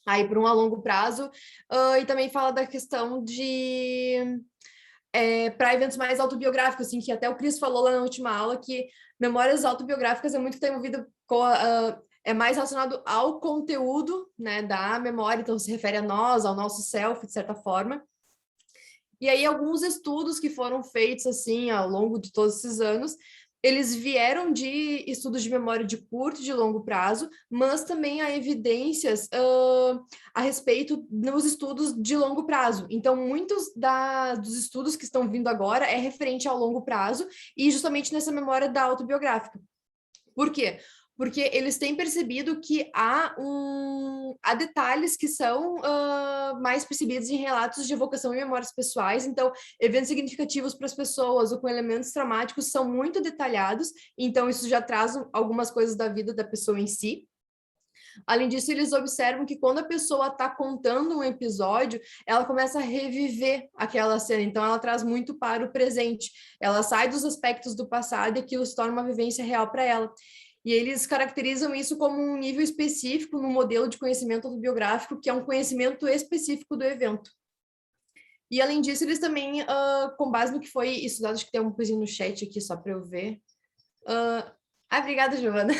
aí por a longo prazo, e também fala da questão de para eventos mais autobiográficos, assim, que até o Cris falou lá na última aula que memórias autobiográficas é muito que está envolvido com é mais relacionado ao conteúdo, né, da memória, então se refere a nós, ao nosso self, de certa forma. E aí, alguns estudos que foram feitos, assim, ao longo de todos esses anos, eles vieram de estudos de memória de curto e de longo prazo, mas também há evidências a respeito dos estudos de longo prazo. Então, muitos dos estudos que estão vindo agora é referente ao longo prazo e justamente nessa memória da autobiográfica. Por quê? Porque eles têm percebido que há detalhes que são mais percebidos em relatos de evocação e memórias pessoais, então eventos significativos para as pessoas ou com elementos traumáticos são muito detalhados, então isso já traz algumas coisas da vida da pessoa em si. Além disso, eles observam que quando a pessoa está contando um episódio, ela começa a reviver aquela cena, então ela traz muito para o presente, ela sai dos aspectos do passado e aquilo se torna uma vivência real para ela. E eles caracterizam isso como um nível específico no modelo de conhecimento autobiográfico, que é um conhecimento específico do evento. E, além disso, eles também, com base no que foi estudado, acho que tem uma coisinha no chat aqui, só para eu ver. Obrigada, Giovana.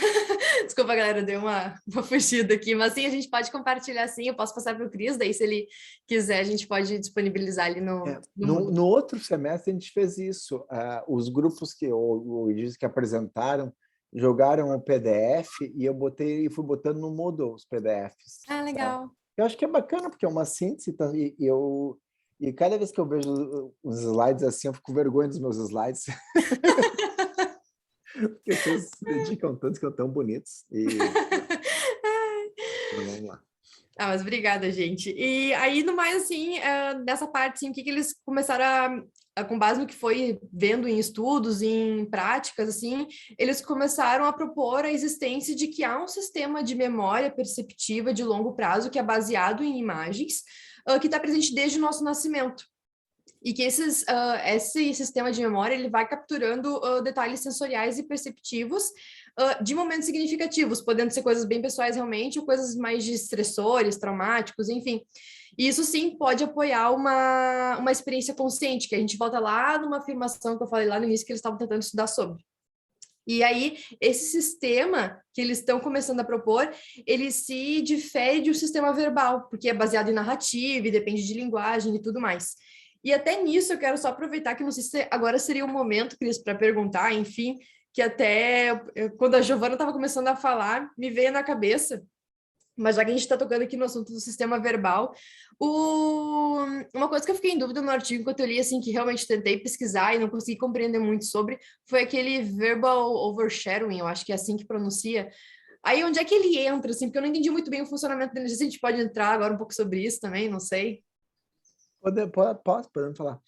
Desculpa, galera, deu uma fugida aqui, mas sim, a gente pode compartilhar sim, eu posso passar para o Cris, daí se ele quiser, a gente pode disponibilizar ali no Moodle. No outro semestre a gente fez isso. Os grupos que apresentaram jogaram o PDF e eu fui botando no Moodle os PDFs. Ah, legal. Eu acho que é bacana, porque é uma síntese, tá? E cada vez que eu vejo os slides assim, eu fico com vergonha dos meus slides. Porque vocês se dedicam tanto, que são tão bonitos. Então, vamos lá. Ah, mas obrigada, gente. E aí, no mais, assim, nessa parte, assim, o que eles começaram com base no que foi vendo em estudos, em práticas, assim, eles começaram a propor a existência de que há um sistema de memória perceptiva de longo prazo que é baseado em imagens, que está presente desde o nosso nascimento. E que esse sistema de memória ele vai capturando detalhes sensoriais e perceptivos de momentos significativos, podendo ser coisas bem pessoais realmente, ou coisas mais de estressores, traumáticos, enfim. E isso sim pode apoiar uma experiência consciente, que a gente volta lá numa afirmação que eu falei lá no início que eles estavam tentando estudar sobre. E aí, esse sistema que eles estão começando a propor, ele se difere de um sistema verbal, porque é baseado em narrativa e depende de linguagem e tudo mais. E até nisso eu quero só aproveitar que não sei se agora seria o momento, Cris, para perguntar, enfim, que até quando a Giovana estava começando a falar, me veio na cabeça, mas já que a gente está tocando aqui no assunto do sistema verbal, uma coisa que eu fiquei em dúvida no artigo enquanto eu li, assim, que realmente tentei pesquisar e não consegui compreender muito sobre, foi aquele verbal overshadowing, eu acho que é assim que pronuncia. Aí onde é que ele entra, assim, porque eu não entendi muito bem o funcionamento dele, não sei se a gente pode entrar agora um pouco sobre isso também, não sei. Podemos falar.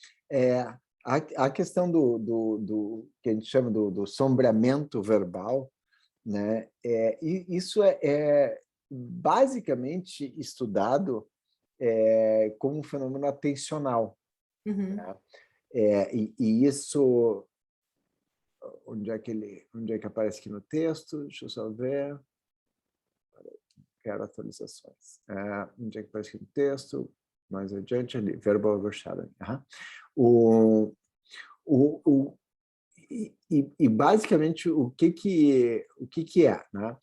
A questão do que a gente chama do sombreamento verbal, né? Isso é basicamente estudado como um fenômeno atencional. Uhum. Né? E isso... Onde é que aparece aqui no texto? Deixa eu só ver. Quero atualizações. Onde é que aparece aqui no texto? Mais adiante ali, verbal overshadowing. E basicamente o que é, né?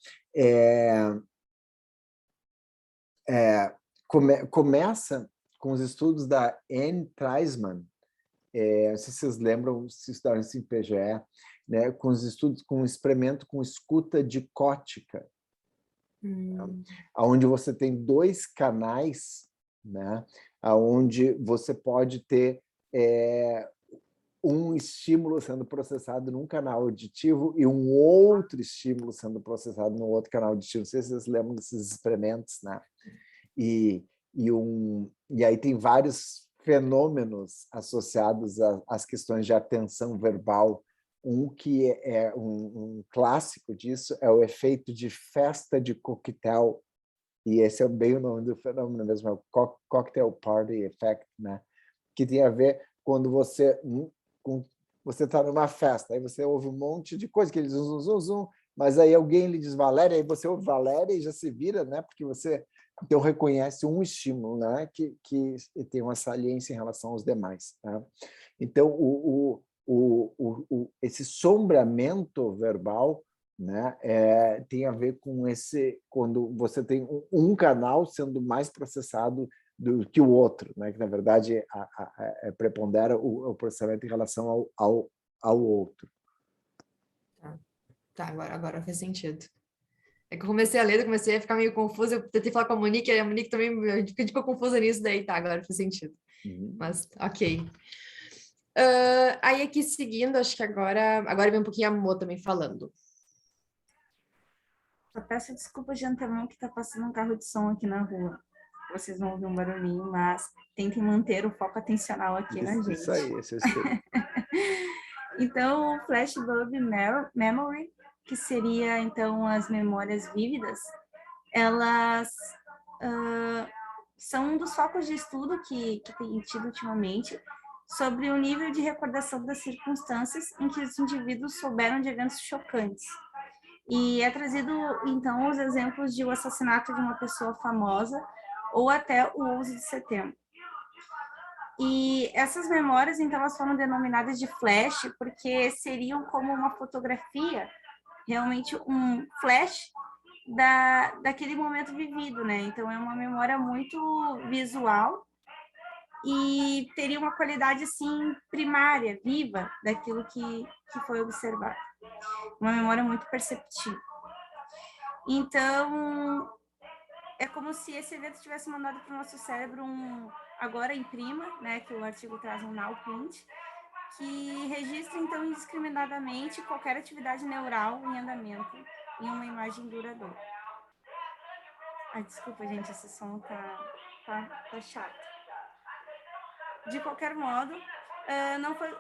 Começa com os estudos da Anne Treisman, não sei se vocês lembram, se estudaram isso em PGE, né? Com os estudos, com um experimento com escuta dicótica, onde você tem 2 canais, né? Onde você pode ter um estímulo sendo processado num canal auditivo e um outro estímulo sendo processado no outro canal auditivo. Não sei se vocês lembram desses experimentos, né? E aí tem vários fenômenos associados às questões de atenção verbal. Que é um clássico disso é o efeito de festa de coquetel. E esse é bem o nome do fenômeno mesmo, é o Cocktail Party Effect, né? Que tem a ver quando você está numa festa, aí você ouve um monte de coisa, que eles zum, mas aí alguém lhe diz Valéria, aí você ouve Valéria e já se vira, né? Porque você então reconhece um estímulo, né? Que tem uma saliência em relação aos demais. Né? Então, esse sombreamento verbal, né, tem a ver com quando você tem um canal sendo mais processado do que o outro, né, que na verdade prepondera o processamento em relação ao outro. Tá, agora faz sentido. É que eu comecei a ler, eu comecei a ficar meio confusa, eu tentei falar com a Monique, e a Monique também ficou confusa nisso, daí tá, agora faz sentido. Mas, ok. Aí aqui seguindo, acho que agora vem um pouquinho a Mo também falando. Eu peço desculpa de antemão que está passando um carro de som aqui na rua. Vocês vão ouvir um barulhinho, mas tentem manter o foco atencional aqui na gente. Isso aí, esse é o espírito. Então, o Flashbulb Memory, que seria, então, as memórias vívidas, elas são um dos focos de estudo que tem tido ultimamente sobre o nível de recordação das circunstâncias em que os indivíduos souberam de eventos chocantes. E é trazido, então, os exemplos de o assassinato de uma pessoa famosa ou até o 11 de setembro. E essas memórias, então, elas foram denominadas de flash porque seriam como uma fotografia realmente um flash daquele momento vivido, né? Então, é uma memória muito visual e teria uma qualidade, assim, primária, viva, daquilo que foi observado. Uma memória muito perceptível. Então, é como se esse evento tivesse mandado para o nosso cérebro agora imprima, né, que o artigo traz um now print, que registra, então, indiscriminadamente qualquer atividade neural em andamento em uma imagem duradoura. Desculpa, gente, esse som tá chato. De qualquer modo, não foi...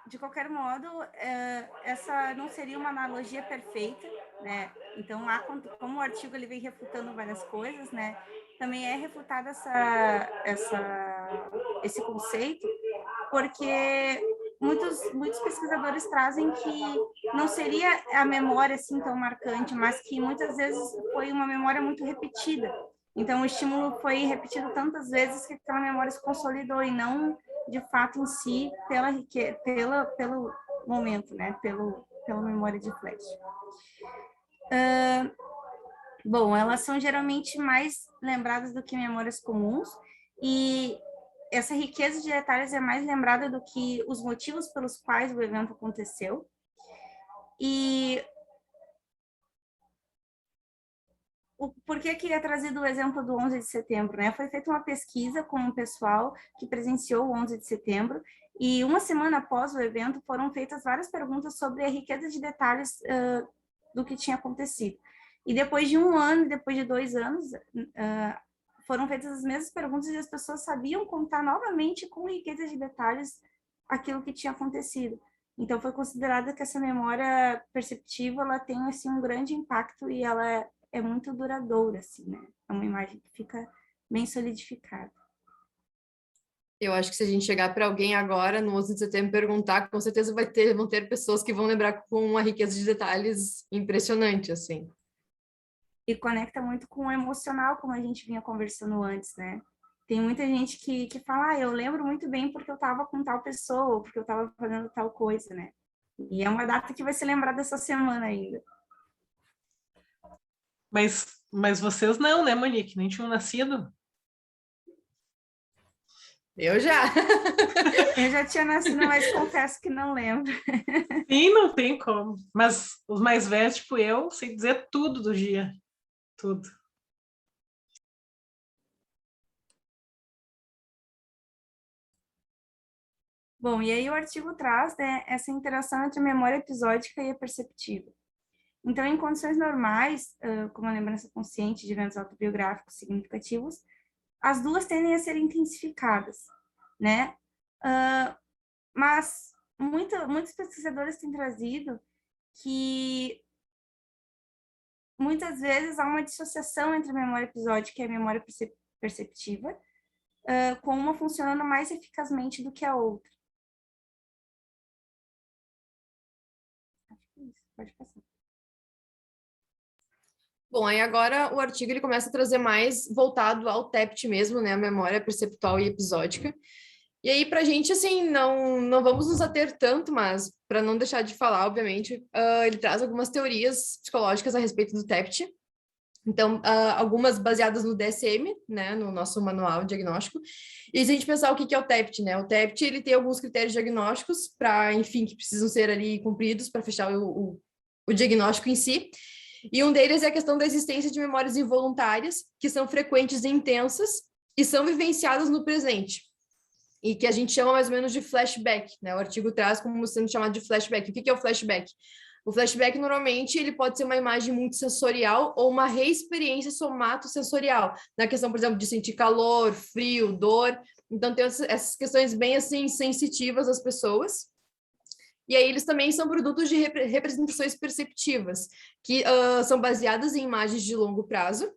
De qualquer modo, essa não seria uma analogia perfeita, né? Então, como o artigo ele vem refutando várias coisas, né? Também é refutado esse conceito, porque muitos pesquisadores trazem que não seria a memória assim tão marcante, mas que muitas vezes foi uma memória muito repetida. Então, o estímulo foi repetido tantas vezes que aquela memória se consolidou e não, de fato, em si, pelo momento, né? Pela memória de flash. Bom, elas são geralmente mais lembradas do que memórias comuns e essa riqueza de detalhes é mais lembrada do que os motivos pelos quais o evento aconteceu. E por que é trazido o exemplo do 11 de setembro? Né? Foi feita uma pesquisa com um pessoal que presenciou o 11 de setembro e uma semana após o evento foram feitas várias perguntas sobre a riqueza de detalhes do que tinha acontecido. E depois de 1 ano, depois de 2 anos, foram feitas as mesmas perguntas e as pessoas sabiam contar novamente com riqueza de detalhes aquilo que tinha acontecido. Então, foi considerada que essa memória perceptiva ela tem assim, um grande impacto e ela é muito duradoura, assim, né? É uma imagem que fica bem solidificada. Eu acho que se a gente chegar para alguém agora, no 11 de setembro, perguntar, com certeza vão ter pessoas que vão lembrar com uma riqueza de detalhes impressionante, assim. E conecta muito com o emocional, como a gente vinha conversando antes, né? Tem muita gente que fala, eu lembro muito bem porque eu estava com tal pessoa, ou porque eu estava fazendo tal coisa, né? E é uma data que vai ser lembrada essa semana ainda. Mas vocês não, né, Monique? Nem tinham nascido? Eu já. Eu já tinha nascido, mas confesso que não lembro. Sim, não tem como. Mas os mais velhos, tipo eu, sei dizer tudo do dia. Tudo. Bom, e aí o artigo traz, né, essa interação entre a memória episódica e a perceptiva. Então, em condições normais, como a lembrança consciente de eventos autobiográficos significativos, as duas tendem a ser intensificadas, né? Mas muitos pesquisadores têm trazido que muitas vezes há uma dissociação entre a memória episódica e a memória perceptiva, com uma funcionando mais eficazmente do que a outra. Acho que é isso, pode passar. Bom, aí agora o artigo ele começa a trazer mais voltado ao TEPT mesmo, né? A memória perceptual e episódica. E aí, para a gente, assim, não vamos nos ater tanto, mas para não deixar de falar, obviamente, ele traz algumas teorias psicológicas a respeito do TEPT. Então, algumas baseadas no DSM, né, no nosso manual diagnóstico. E se a gente pensar o que é o TEPT, né? O TEPT, ele tem alguns critérios diagnósticos para, enfim, que precisam ser ali cumpridos para fechar o diagnóstico em si. E um deles é a questão da existência de memórias involuntárias, que são frequentes e intensas e são vivenciadas no presente. E que a gente chama mais ou menos de flashback, né? O artigo traz como sendo chamado de flashback. O que é o flashback? O flashback, normalmente, ele pode ser uma imagem muito sensorial ou uma reexperiência somatosensorial, na questão, por exemplo, de sentir calor, frio, dor. Então, tem essas questões bem, assim, sensitivas às pessoas. E aí eles também são produtos de representações perceptivas, que são baseadas em imagens de longo prazo.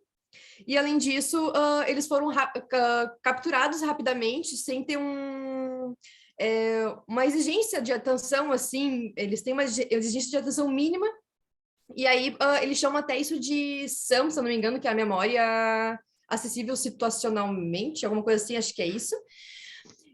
E, além disso, eles foram capturados rapidamente, sem ter uma exigência de atenção, assim, eles têm uma exigência de atenção mínima, e aí eles chamam até isso de SAM, se eu não me engano, que é a memória acessível situacionalmente, alguma coisa assim, acho que é isso.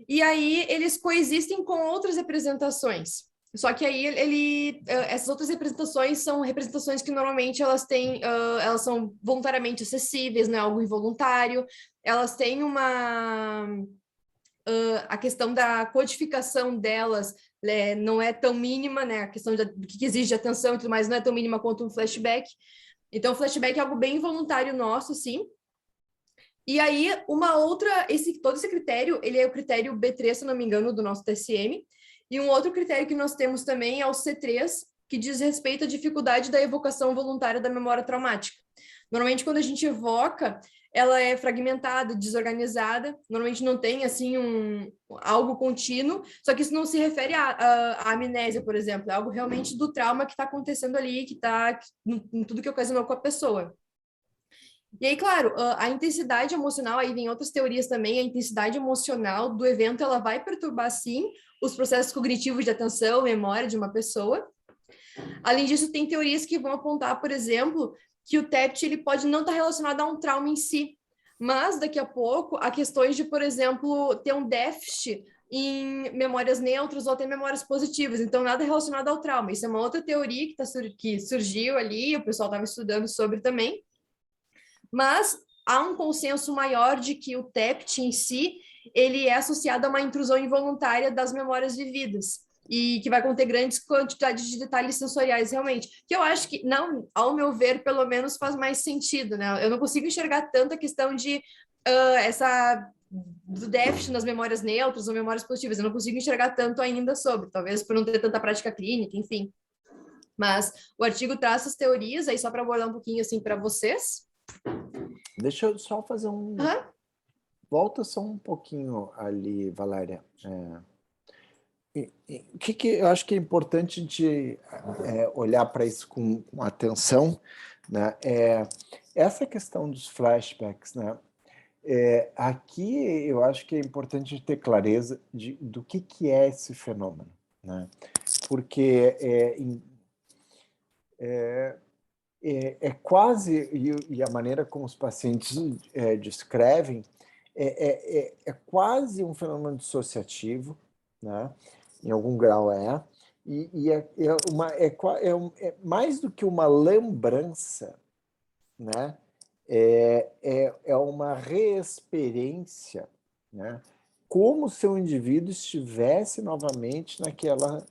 E aí eles coexistem com outras representações. Só que aí essas outras representações são representações que normalmente elas têm, elas são voluntariamente acessíveis, não é algo involuntário, elas têm a questão da codificação delas não é tão mínima, né? A questão do que exige de atenção e tudo mais não é tão mínima quanto um flashback. Então, o flashback é algo bem involuntário nosso, sim. E aí, todo esse critério, ele é o critério B3, se não me engano, do nosso TSM. E um outro critério que nós temos também é o C3, que diz respeito à dificuldade da evocação voluntária da memória traumática. Normalmente, quando a gente evoca, ela é fragmentada, desorganizada, normalmente não tem, assim, algo contínuo, só que isso não se refere à amnésia, por exemplo, é algo realmente do trauma que está acontecendo ali, que está em tudo que ocasionou com a pessoa. E aí, claro, a intensidade emocional, aí vem outras teorias também, a intensidade emocional do evento, ela vai perturbar, sim, os processos cognitivos de atenção, memória de uma pessoa. Além disso, tem teorias que vão apontar, por exemplo, que o TEPT ele pode não estar relacionado a um trauma em si, mas daqui a pouco, há questões de, por exemplo, ter um déficit em memórias neutras ou até memórias positivas, então nada relacionado ao trauma. Isso é uma outra teoria que surgiu ali, o pessoal estava estudando sobre também. Mas há um consenso maior de que o TEPT em si, ele é associado a uma intrusão involuntária das memórias vividas e que vai conter grandes quantidades de detalhes sensoriais realmente, que eu acho que, não, ao meu ver, pelo menos faz mais sentido, né? Eu não consigo enxergar tanto a questão de do déficit nas memórias neutras ou memórias positivas, eu não consigo enxergar tanto ainda sobre, talvez por não ter tanta prática clínica, enfim. Mas o artigo traz essas teorias, aí só para abordar um pouquinho assim para vocês. Deixa eu só fazer um... Volta só um pouquinho ali, Valéria. O que eu acho que é importante de olhar para isso com atenção, né? Essa questão dos flashbacks, né? Aqui eu acho que é importante ter clareza do que é esse fenômeno, né? Porque é quase, e a maneira como os pacientes descrevem, é quase um fenômeno dissociativo, né? Em algum grau e é mais do que uma lembrança, né? É uma reexperiência, né? Como se o indivíduo estivesse novamente naquela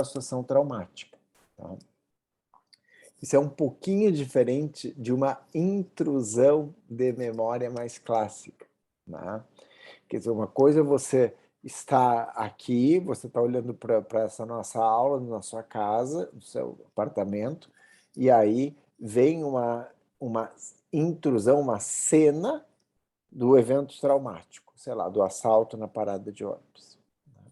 situação traumática, tá? Isso é um pouquinho diferente de uma intrusão de memória mais clássica, né? Quer dizer, uma coisa é você está aqui, você está olhando para essa nossa aula na sua casa, no seu apartamento, e aí vem uma intrusão, uma cena do evento traumático, sei lá, do assalto na parada de ônibus.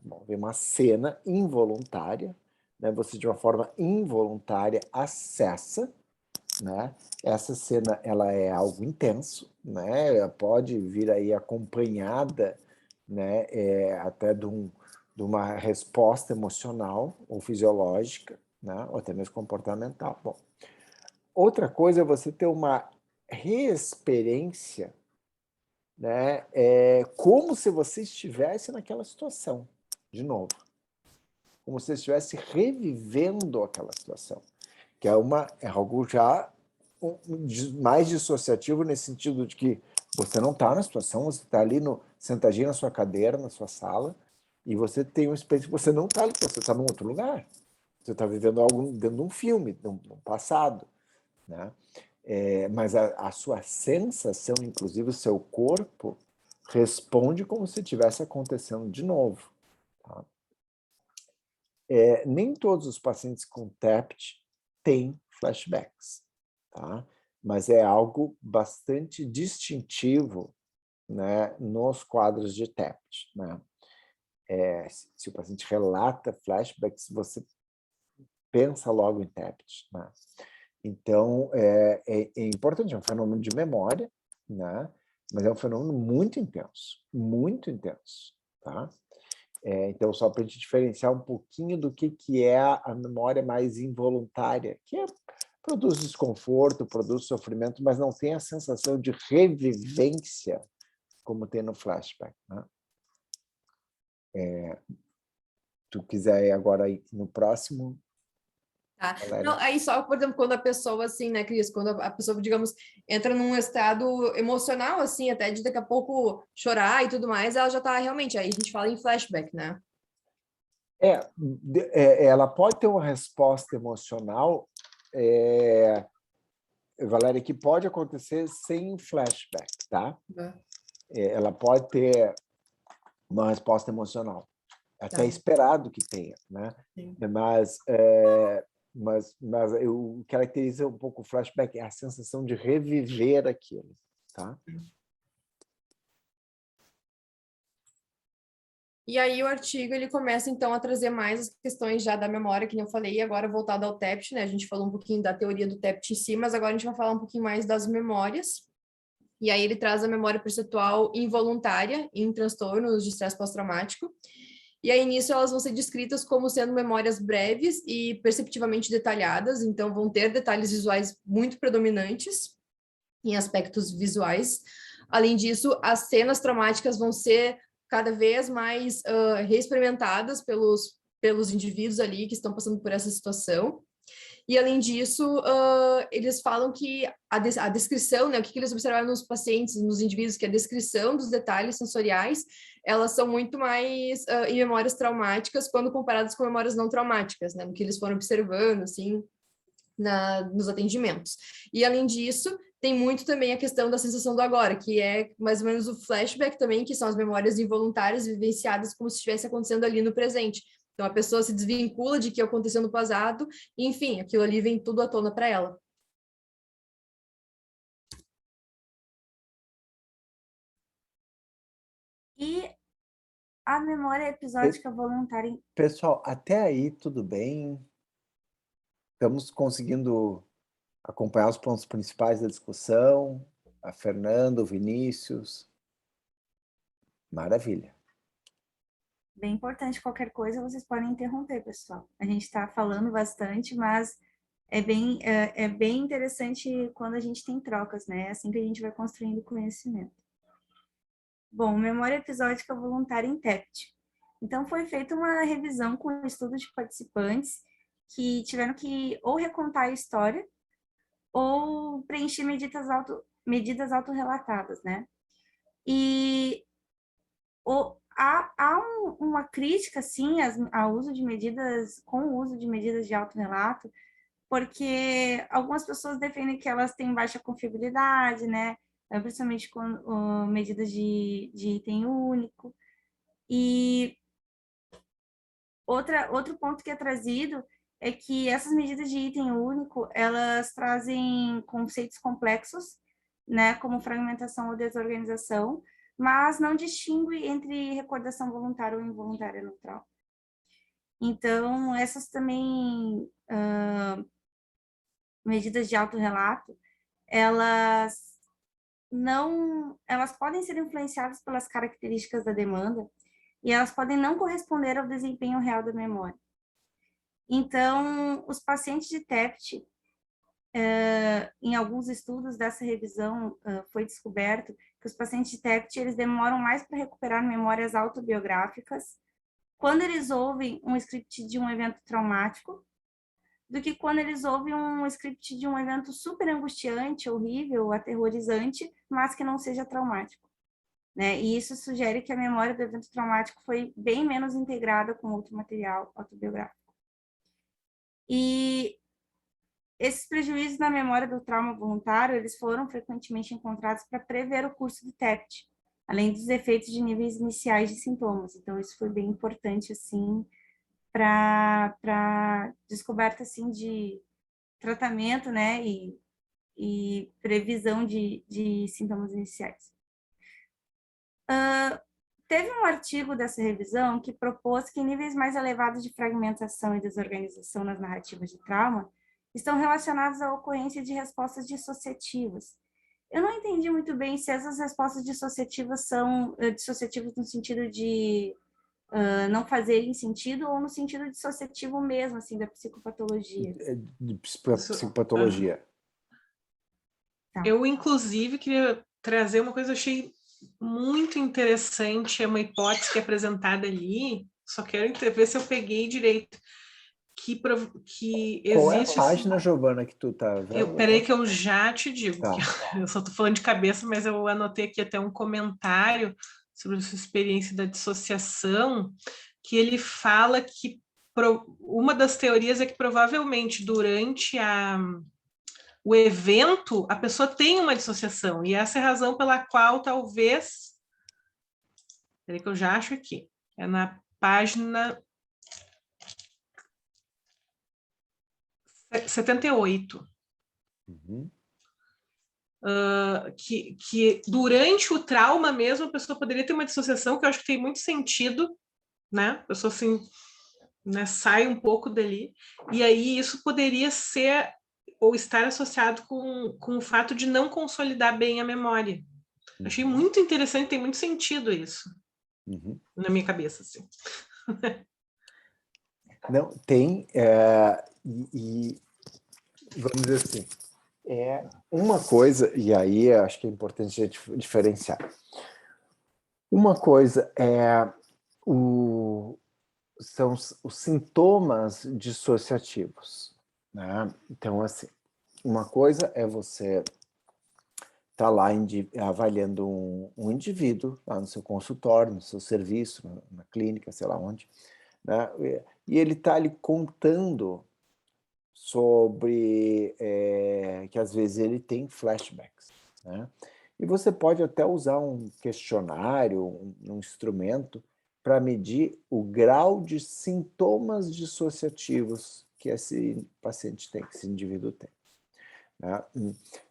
Bom, vem uma cena involuntária, né? Você de uma forma involuntária acessa, né? Essa cena ela é algo intenso, né? Ela pode vir aí acompanhada, né? Até de uma resposta emocional ou fisiológica, né? Ou até mesmo comportamental. Bom, outra coisa é você ter uma reexperiência, né? Como se você estivesse naquela situação, de novo. Como se você estivesse revivendo aquela situação. Que é algo já mais dissociativo nesse sentido de que você não está na situação, você está ali sentadinho na sua cadeira, na sua sala, e você tem uma experiência que você não está ali, você está num outro lugar. Você está vivendo algo dentro de um filme, de um passado, né? Mas a sua sensação, inclusive o seu corpo, responde como se estivesse acontecendo de novo. Tá? Nem todos os pacientes com TEPT têm flashbacks, tá? Mas é algo bastante distintivo, né, nos quadros de TEPT, né? Se o paciente relata flashbacks, você pensa logo em TEPT, né? Então, é importante, é um fenômeno de memória, né? Mas é um fenômeno muito intenso, tá? Então, só para a gente diferenciar um pouquinho do que é a memória mais involuntária, que produz desconforto, produz sofrimento, mas não tem a sensação de revivência como tem no flashback, né? tu quiser ir agora no próximo. Tá. Valéria. Não, aí só, por exemplo, quando a pessoa, assim, né, Cris, quando a pessoa, digamos, entra num estado emocional, assim, até de daqui a pouco chorar e tudo mais, ela já tá realmente, aí a gente fala em flashback, né? Ela pode ter uma resposta emocional, Valéria, que pode acontecer sem flashback, tá? Ela pode ter uma resposta emocional, até esperado que tenha, né? Sim. Mas o que caracteriza um pouco o flashback é a sensação de reviver aquilo, tá? E aí o artigo, ele começa, então, a trazer mais as questões já da memória, que eu falei, e agora voltado ao TEPT, né? A gente falou um pouquinho da teoria do TEPT em si, mas agora a gente vai falar um pouquinho mais das memórias. E aí ele traz a memória perceptual involuntária em transtornos de estresse pós-traumático. E aí, nisso, elas vão ser descritas como sendo memórias breves e perceptivamente detalhadas, então vão ter detalhes visuais muito predominantes em aspectos visuais. Além disso, as cenas traumáticas vão ser cada vez mais reexperimentadas pelos indivíduos ali que estão passando por essa situação. E, além disso, eles falam que a descrição, né, o que eles observaram nos pacientes, nos indivíduos, que a descrição dos detalhes sensoriais, elas são muito mais em memórias traumáticas quando comparadas com memórias não traumáticas, né, no que eles foram observando, assim, nos atendimentos. E, além disso, tem muito também a questão da sensação do agora, que é mais ou menos o flashback também, que são as memórias involuntárias vivenciadas como se estivesse acontecendo ali no presente. Então, a pessoa se desvincula de que aconteceu no passado, e, enfim, aquilo ali vem tudo à tona para ela. E a memória episódica voluntária... Pessoal, até aí tudo bem? Estamos conseguindo acompanhar os pontos principais da discussão? A Fernanda, o Vinícius? Maravilha. Bem importante, qualquer coisa vocês podem interromper, pessoal. A gente está falando bastante, mas é bem interessante quando a gente tem trocas, né? É assim que a gente vai construindo conhecimento. Bom, memória episódica voluntária em TEPT. Então, foi feita uma revisão com um estudo de participantes que tiveram que ou recontar a história ou preencher medidas autorrelatadas, né? E há uma crítica, sim, ao uso de medidas, com o uso de medidas de autorrelato, porque algumas pessoas defendem que elas têm baixa confiabilidade, né? Principalmente com medidas de item único. E outro ponto que é trazido é que essas medidas de item único, elas trazem conceitos complexos, né, como fragmentação ou desorganização, mas não distingue entre recordação voluntária ou involuntária neutral. Então, essas também medidas de autorrelato, elas podem ser influenciadas pelas características da demanda e elas podem não corresponder ao desempenho real da memória. Então, os pacientes de TEPT, em alguns estudos dessa revisão, foi descoberto que os pacientes de TEPT, eles demoram mais para recuperar memórias autobiográficas quando eles ouvem um script de um evento traumático do que quando eles ouvem um script de um evento super angustiante, horrível, aterrorizante, mas que não seja traumático, né? E isso sugere que a memória do evento traumático foi bem menos integrada com outro material autobiográfico. E esses prejuízos na memória do trauma voluntário, eles foram frequentemente encontrados para prever o curso do TEPT, além dos efeitos de níveis iniciais de sintomas. Então, isso foi bem importante, assim, para descoberta, assim, de tratamento, né, e previsão de sintomas iniciais. Teve um artigo dessa revisão que propôs que níveis mais elevados de fragmentação e desorganização nas narrativas de trauma estão relacionados à ocorrência de respostas dissociativas. Eu não entendi muito bem se essas respostas dissociativas são dissociativas no sentido de não fazerem sentido ou no sentido dissociativo mesmo, assim, da psicopatologia. De psicopatologia. Tá. Eu, inclusive, queria trazer uma coisa que eu achei muito interessante, é uma hipótese que é apresentada ali só quero ver se eu peguei direito. Que Qual é a existe... página, Giovana, que tu tá vendo? Peraí que eu já te digo, Tá. que eu só estou falando de cabeça, mas eu anotei aqui até um comentário sobre a sua experiência da dissociação, que ele fala que uma das teorias é que provavelmente durante o evento a pessoa tem uma dissociação, e essa é a razão pela qual talvez... Peraí que eu já acho aqui. É na página 78. Uhum. Que durante o trauma mesmo a pessoa poderia ter uma dissociação, que eu acho que tem muito sentido, né? A pessoa assim, né, sai um pouco dali, e aí isso poderia ser ou estar associado com o fato de não consolidar bem a memória. Achei muito interessante, tem muito sentido isso na minha cabeça, assim. Não, tem, e vamos dizer assim, uma coisa, e aí acho que é importante a gente diferenciar. Uma coisa são os sintomas dissociativos, né? Então, assim, uma coisa é você estar lá avaliando um indivíduo lá no seu consultório, no seu serviço, na clínica, sei lá onde, né? E ele está ali contando sobre que às vezes ele tem flashbacks, né? E você pode até usar um questionário, um instrumento para medir o grau de sintomas dissociativos que esse paciente tem, que esse indivíduo tem, né?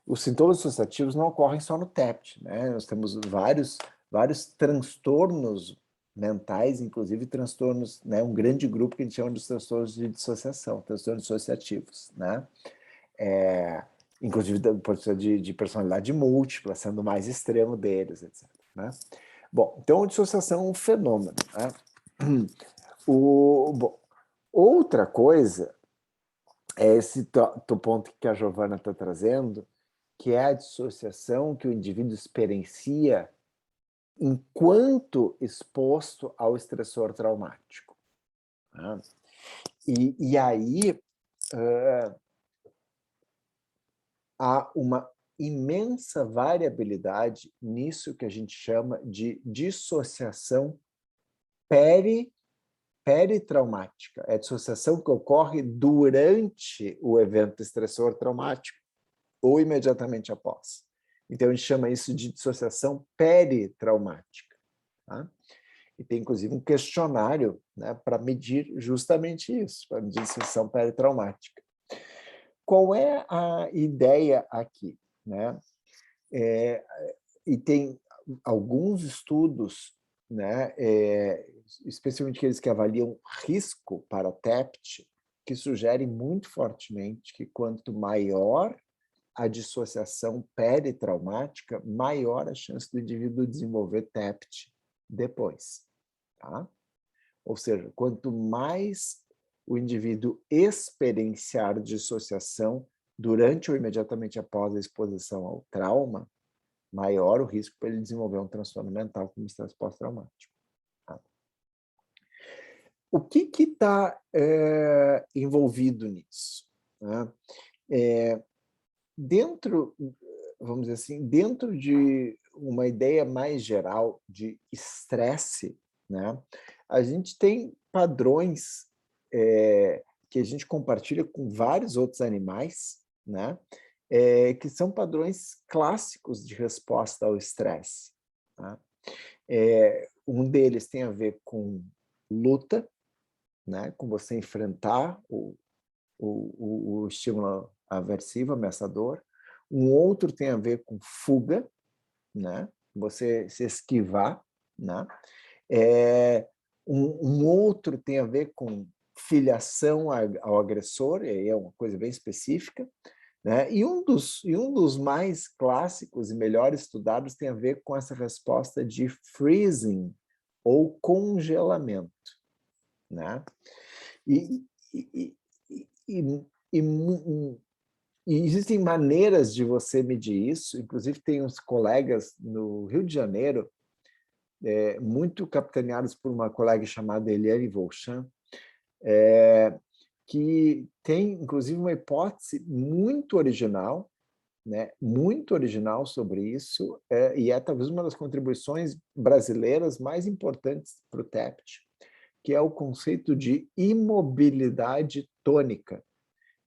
Os sintomas dissociativos não ocorrem só no TEPT, né? Nós temos vários transtornos mentais, inclusive transtornos, né? Um grande grupo que a gente chama de transtornos de dissociação, transtornos dissociativos, né? Inclusive de personalidade múltipla, sendo o mais extremo deles, etc., né? Bom, então a dissociação é um fenômeno, né? Outra coisa é esse ponto que a Giovana está trazendo, que é a dissociação que o indivíduo experiencia enquanto exposto ao estressor traumático, né? E aí há uma imensa variabilidade nisso que a gente chama de dissociação peritraumática. É a dissociação que ocorre durante o evento estressor traumático ou imediatamente após. Então, a gente chama isso de dissociação peritraumática, tá? E tem, inclusive, um questionário, né, para medir justamente isso, para medir dissociação peritraumática. Qual é a ideia aqui, né? E tem alguns estudos, né, especialmente aqueles que avaliam risco para TEPT, que sugerem muito fortemente que quanto maior a dissociação peritraumática, maior a chance do indivíduo desenvolver TEPT depois, tá? Ou seja, quanto mais o indivíduo experienciar dissociação durante ou imediatamente após a exposição ao trauma, maior o risco para ele desenvolver um transtorno mental como estresse pós-traumático. Tá? O que está envolvido nisso? Né? Vamos dizer assim, dentro de uma ideia mais geral de estresse, né, a gente tem padrões que a gente compartilha com vários outros animais, né, que são padrões clássicos de resposta ao estresse. Tá? Um deles tem a ver com luta, né, com você enfrentar o estímulo aversivo, ameaçador. Um outro tem a ver com fuga, né? Você se esquivar, né? Um outro tem a ver com filiação ao agressor, e aí é uma coisa bem específica, né? E um dos mais clássicos e melhores estudados tem a ver com essa resposta de freezing ou congelamento, né? E existem maneiras de você medir isso, inclusive tem uns colegas no Rio de Janeiro muito capitaneados por uma colega chamada Eliane Volchan, que tem, inclusive, uma hipótese muito original, né, muito original sobre isso, e é talvez uma das contribuições brasileiras mais importantes para o TEPT, que é o conceito de imobilidade tônica.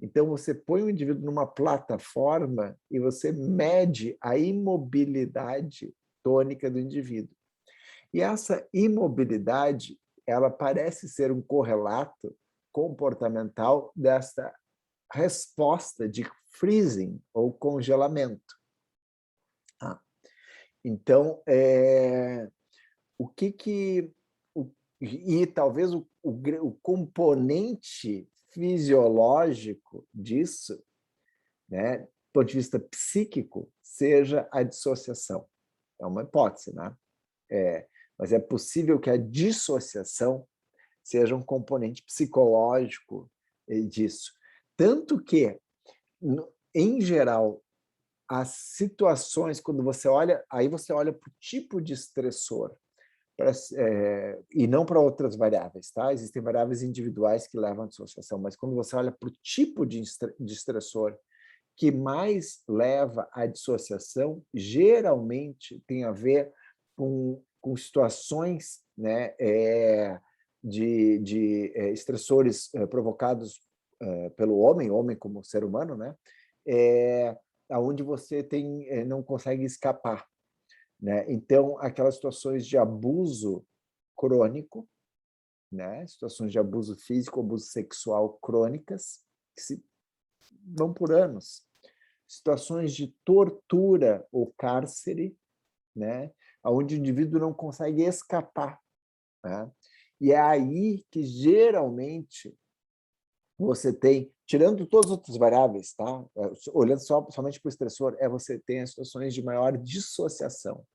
Então, você põe o indivíduo numa plataforma e você mede a imobilidade tônica do indivíduo. E essa imobilidade, ela parece ser um correlato comportamental dessa resposta de freezing ou congelamento. Então, e talvez o componente fisiológico disso, né, do ponto de vista psíquico, seja a dissociação. É uma hipótese, né? Mas é possível que a dissociação seja um componente psicológico disso. Tanto que, em geral, as situações, quando você olha, aí você olha para o tipo de estressor, e não para outras variáveis, tá? Existem variáveis individuais que levam à dissociação, mas quando você olha para o tipo de estressor que mais leva à dissociação, geralmente tem a ver com situações, né, de estressores provocados pelo homem como ser humano, né, onde você não consegue escapar, né? Então, aquelas situações de abuso crônico, né, situações de abuso físico, abuso sexual crônicas, que vão por anos, situações de tortura ou cárcere, né, onde o indivíduo não consegue escapar, né? E é aí que, geralmente, você tem, tirando todas as outras variáveis, tá? Olhando somente para o estressor, você tem as situações de maior dissociação.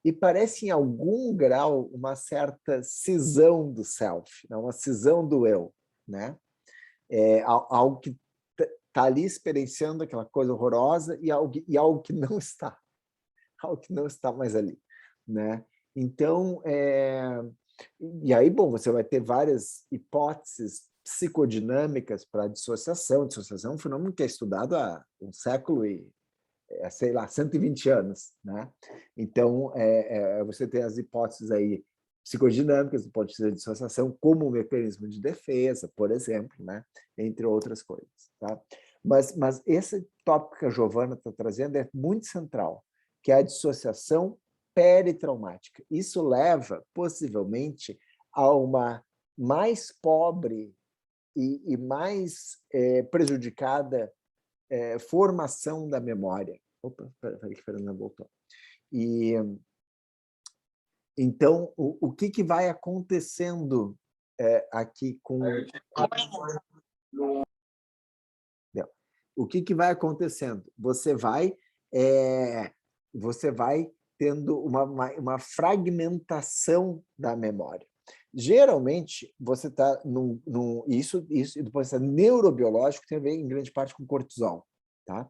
E parece, em algum grau, uma certa cisão do self, né? Uma cisão do eu, né? Algo que está ali experienciando aquela coisa horrorosa e algo que não está. Algo que não está mais ali, né? Então, e aí, bom, você vai ter várias hipóteses psicodinâmicas para a dissociação. Dissociação é um fenômeno que é estudado há um século e, sei lá, 120 anos, né? Então, você tem as hipóteses aí psicodinâmicas, hipóteses de dissociação como um mecanismo de defesa, por exemplo, né? Entre outras coisas, tá? Mas esse tópico que a Giovana está trazendo é muito central, que é a dissociação peritraumática. Isso leva, possivelmente, a uma mais pobre e mais prejudicada formação da memória. Opa, peraí que a Fernanda voltou. E, então, o que vai acontecendo aqui com... O que vai acontecendo? Você vai tendo uma fragmentação da memória. Geralmente, você está isso do ponto de vista neurobiológico tem a ver, em grande parte, com cortisol. Tá?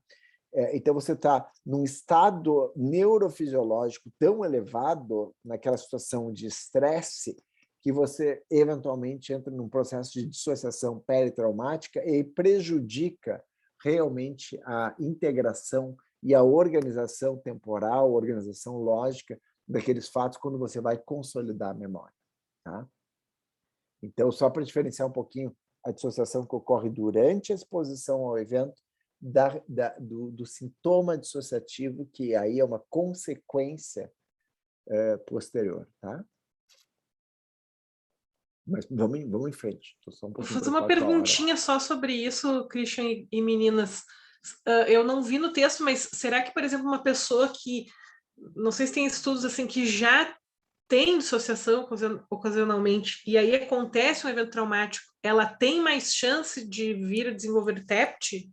Então, você está num estado neurofisiológico tão elevado, naquela situação de estresse, que você, eventualmente, entra num processo de dissociação peritraumática e prejudica realmente a integração e a organização temporal, a organização lógica daqueles fatos quando você vai consolidar a memória. Tá? Então, só para diferenciar um pouquinho a dissociação que ocorre durante a exposição ao evento do sintoma dissociativo, que aí é uma consequência posterior. Tá? Mas vamos em frente. Só um Vou fazer uma perguntinha só sobre isso, Christian e meninas. Eu não vi no texto, mas será que, por exemplo, uma pessoa que, não sei se tem estudos assim, que já tem dissociação ocasionalmente, e aí acontece um evento traumático, ela tem mais chance de vir a desenvolver TEPT?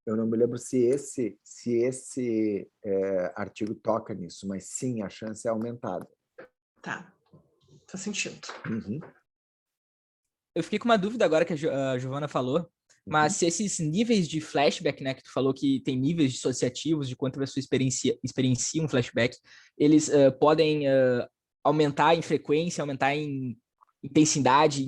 Eu não me lembro se esse artigo toca nisso, mas sim, a chance é aumentada. Tá, faz sentido. Uhum. Eu fiquei com uma dúvida agora que a Giovana falou. Mas se esses níveis de flashback, né, que tu falou que tem níveis dissociativos de quanto a pessoa experiencia um flashback, eles podem aumentar em frequência, aumentar em intensidade,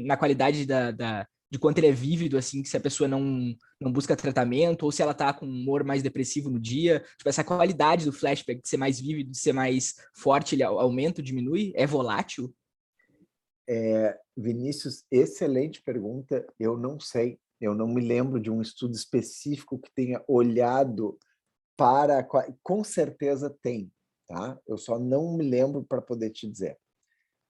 na qualidade de quanto ele é vívido, assim, se a pessoa não busca tratamento, ou se ela tá com um humor mais depressivo no dia. Tipo, essa qualidade do flashback de ser mais vívido, de ser mais forte, ele aumenta ou diminui? É volátil? Vinícius, excelente pergunta. Eu não sei. Eu não me lembro de um estudo específico que tenha olhado para... Com certeza tem, tá? Eu só não me lembro para poder te dizer.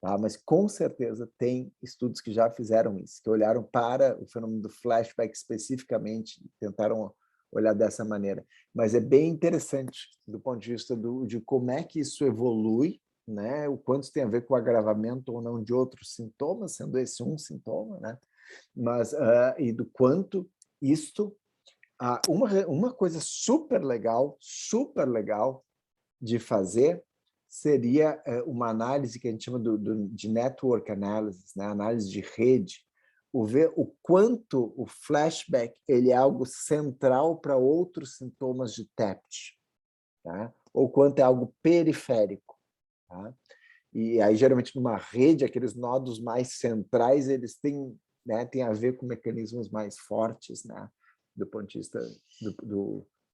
Tá? Mas com certeza tem estudos que já fizeram isso, que olharam para o fenômeno do flashback especificamente, tentaram olhar dessa maneira. Mas é bem interessante do ponto de vista de como é que isso evolui, né? O quanto isso tem a ver com o agravamento ou não de outros sintomas, sendo esse um sintoma, né? Mas, e do quanto isto... uma coisa super legal de fazer seria uma análise que a gente chama de network analysis, né? Análise de rede, ver o quanto o flashback ele é algo central para outros sintomas de TEPT, tá? Ou quanto é algo periférico. Tá? E aí, geralmente, numa rede, aqueles nodos mais centrais, eles têm, né, tem a ver com mecanismos mais fortes, né, do ponto de vista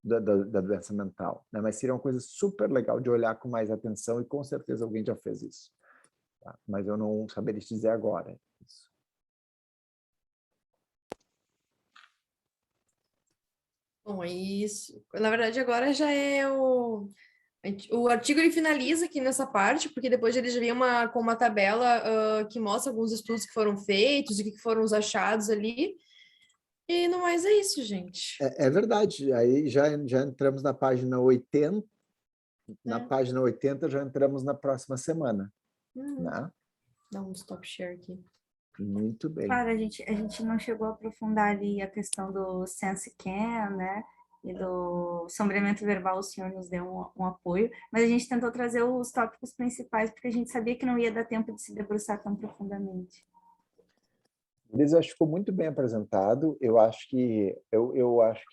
da doença mental. Né? Mas seria uma coisa super legal de olhar com mais atenção, e com certeza alguém já fez isso. Tá? Mas eu não saberia te dizer agora isso. Bom, é isso. Na verdade, agora já é o artigo ele finaliza aqui nessa parte, porque depois ele já vem com uma tabela que mostra alguns estudos que foram feitos, e o que foram os achados ali. E no mais é isso, gente. É verdade. Aí já entramos na página 80. Na página 80 já entramos na próxima semana. Né? Dá um stop share aqui. Muito bem. Claro, a gente não chegou a aprofundar ali a questão do SenseCan, né? E do sombreamento verbal, o senhor nos deu um apoio, mas a gente tentou trazer os tópicos principais, porque a gente sabia que não ia dar tempo de se debruçar tão profundamente. Luiz, acho que ficou muito bem apresentado. Eu acho que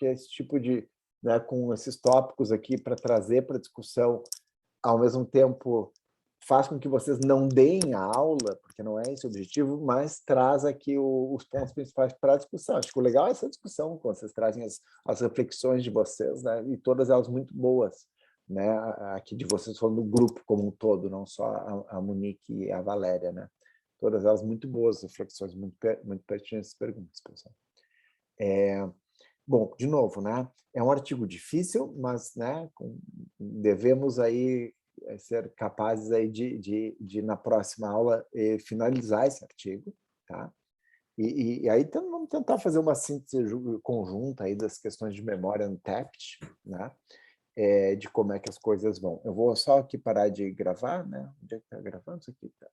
esse tipo de, né, com esses tópicos aqui para trazer para a discussão, ao mesmo tempo faz com que vocês não deem a aula, porque não é esse o objetivo, mas traz aqui os pontos principais para a discussão. Acho que o legal é essa discussão, quando vocês trazem as reflexões de vocês, né, e todas elas muito boas, né, aqui de vocês falando do grupo como um todo, não só a Monique e a Valéria, né? Todas elas muito boas reflexões, muito pertinentes perguntas, pessoal. Bom, de novo, né? É um artigo difícil, mas, né, devemos aí ser capazes aí de na próxima aula finalizar esse artigo, tá? E aí então, vamos tentar fazer uma síntese conjunta aí das questões de memória no TEPT, né? De como é que as coisas vão. Eu vou só aqui parar de gravar, né? Onde é que está gravando isso aqui? Tá.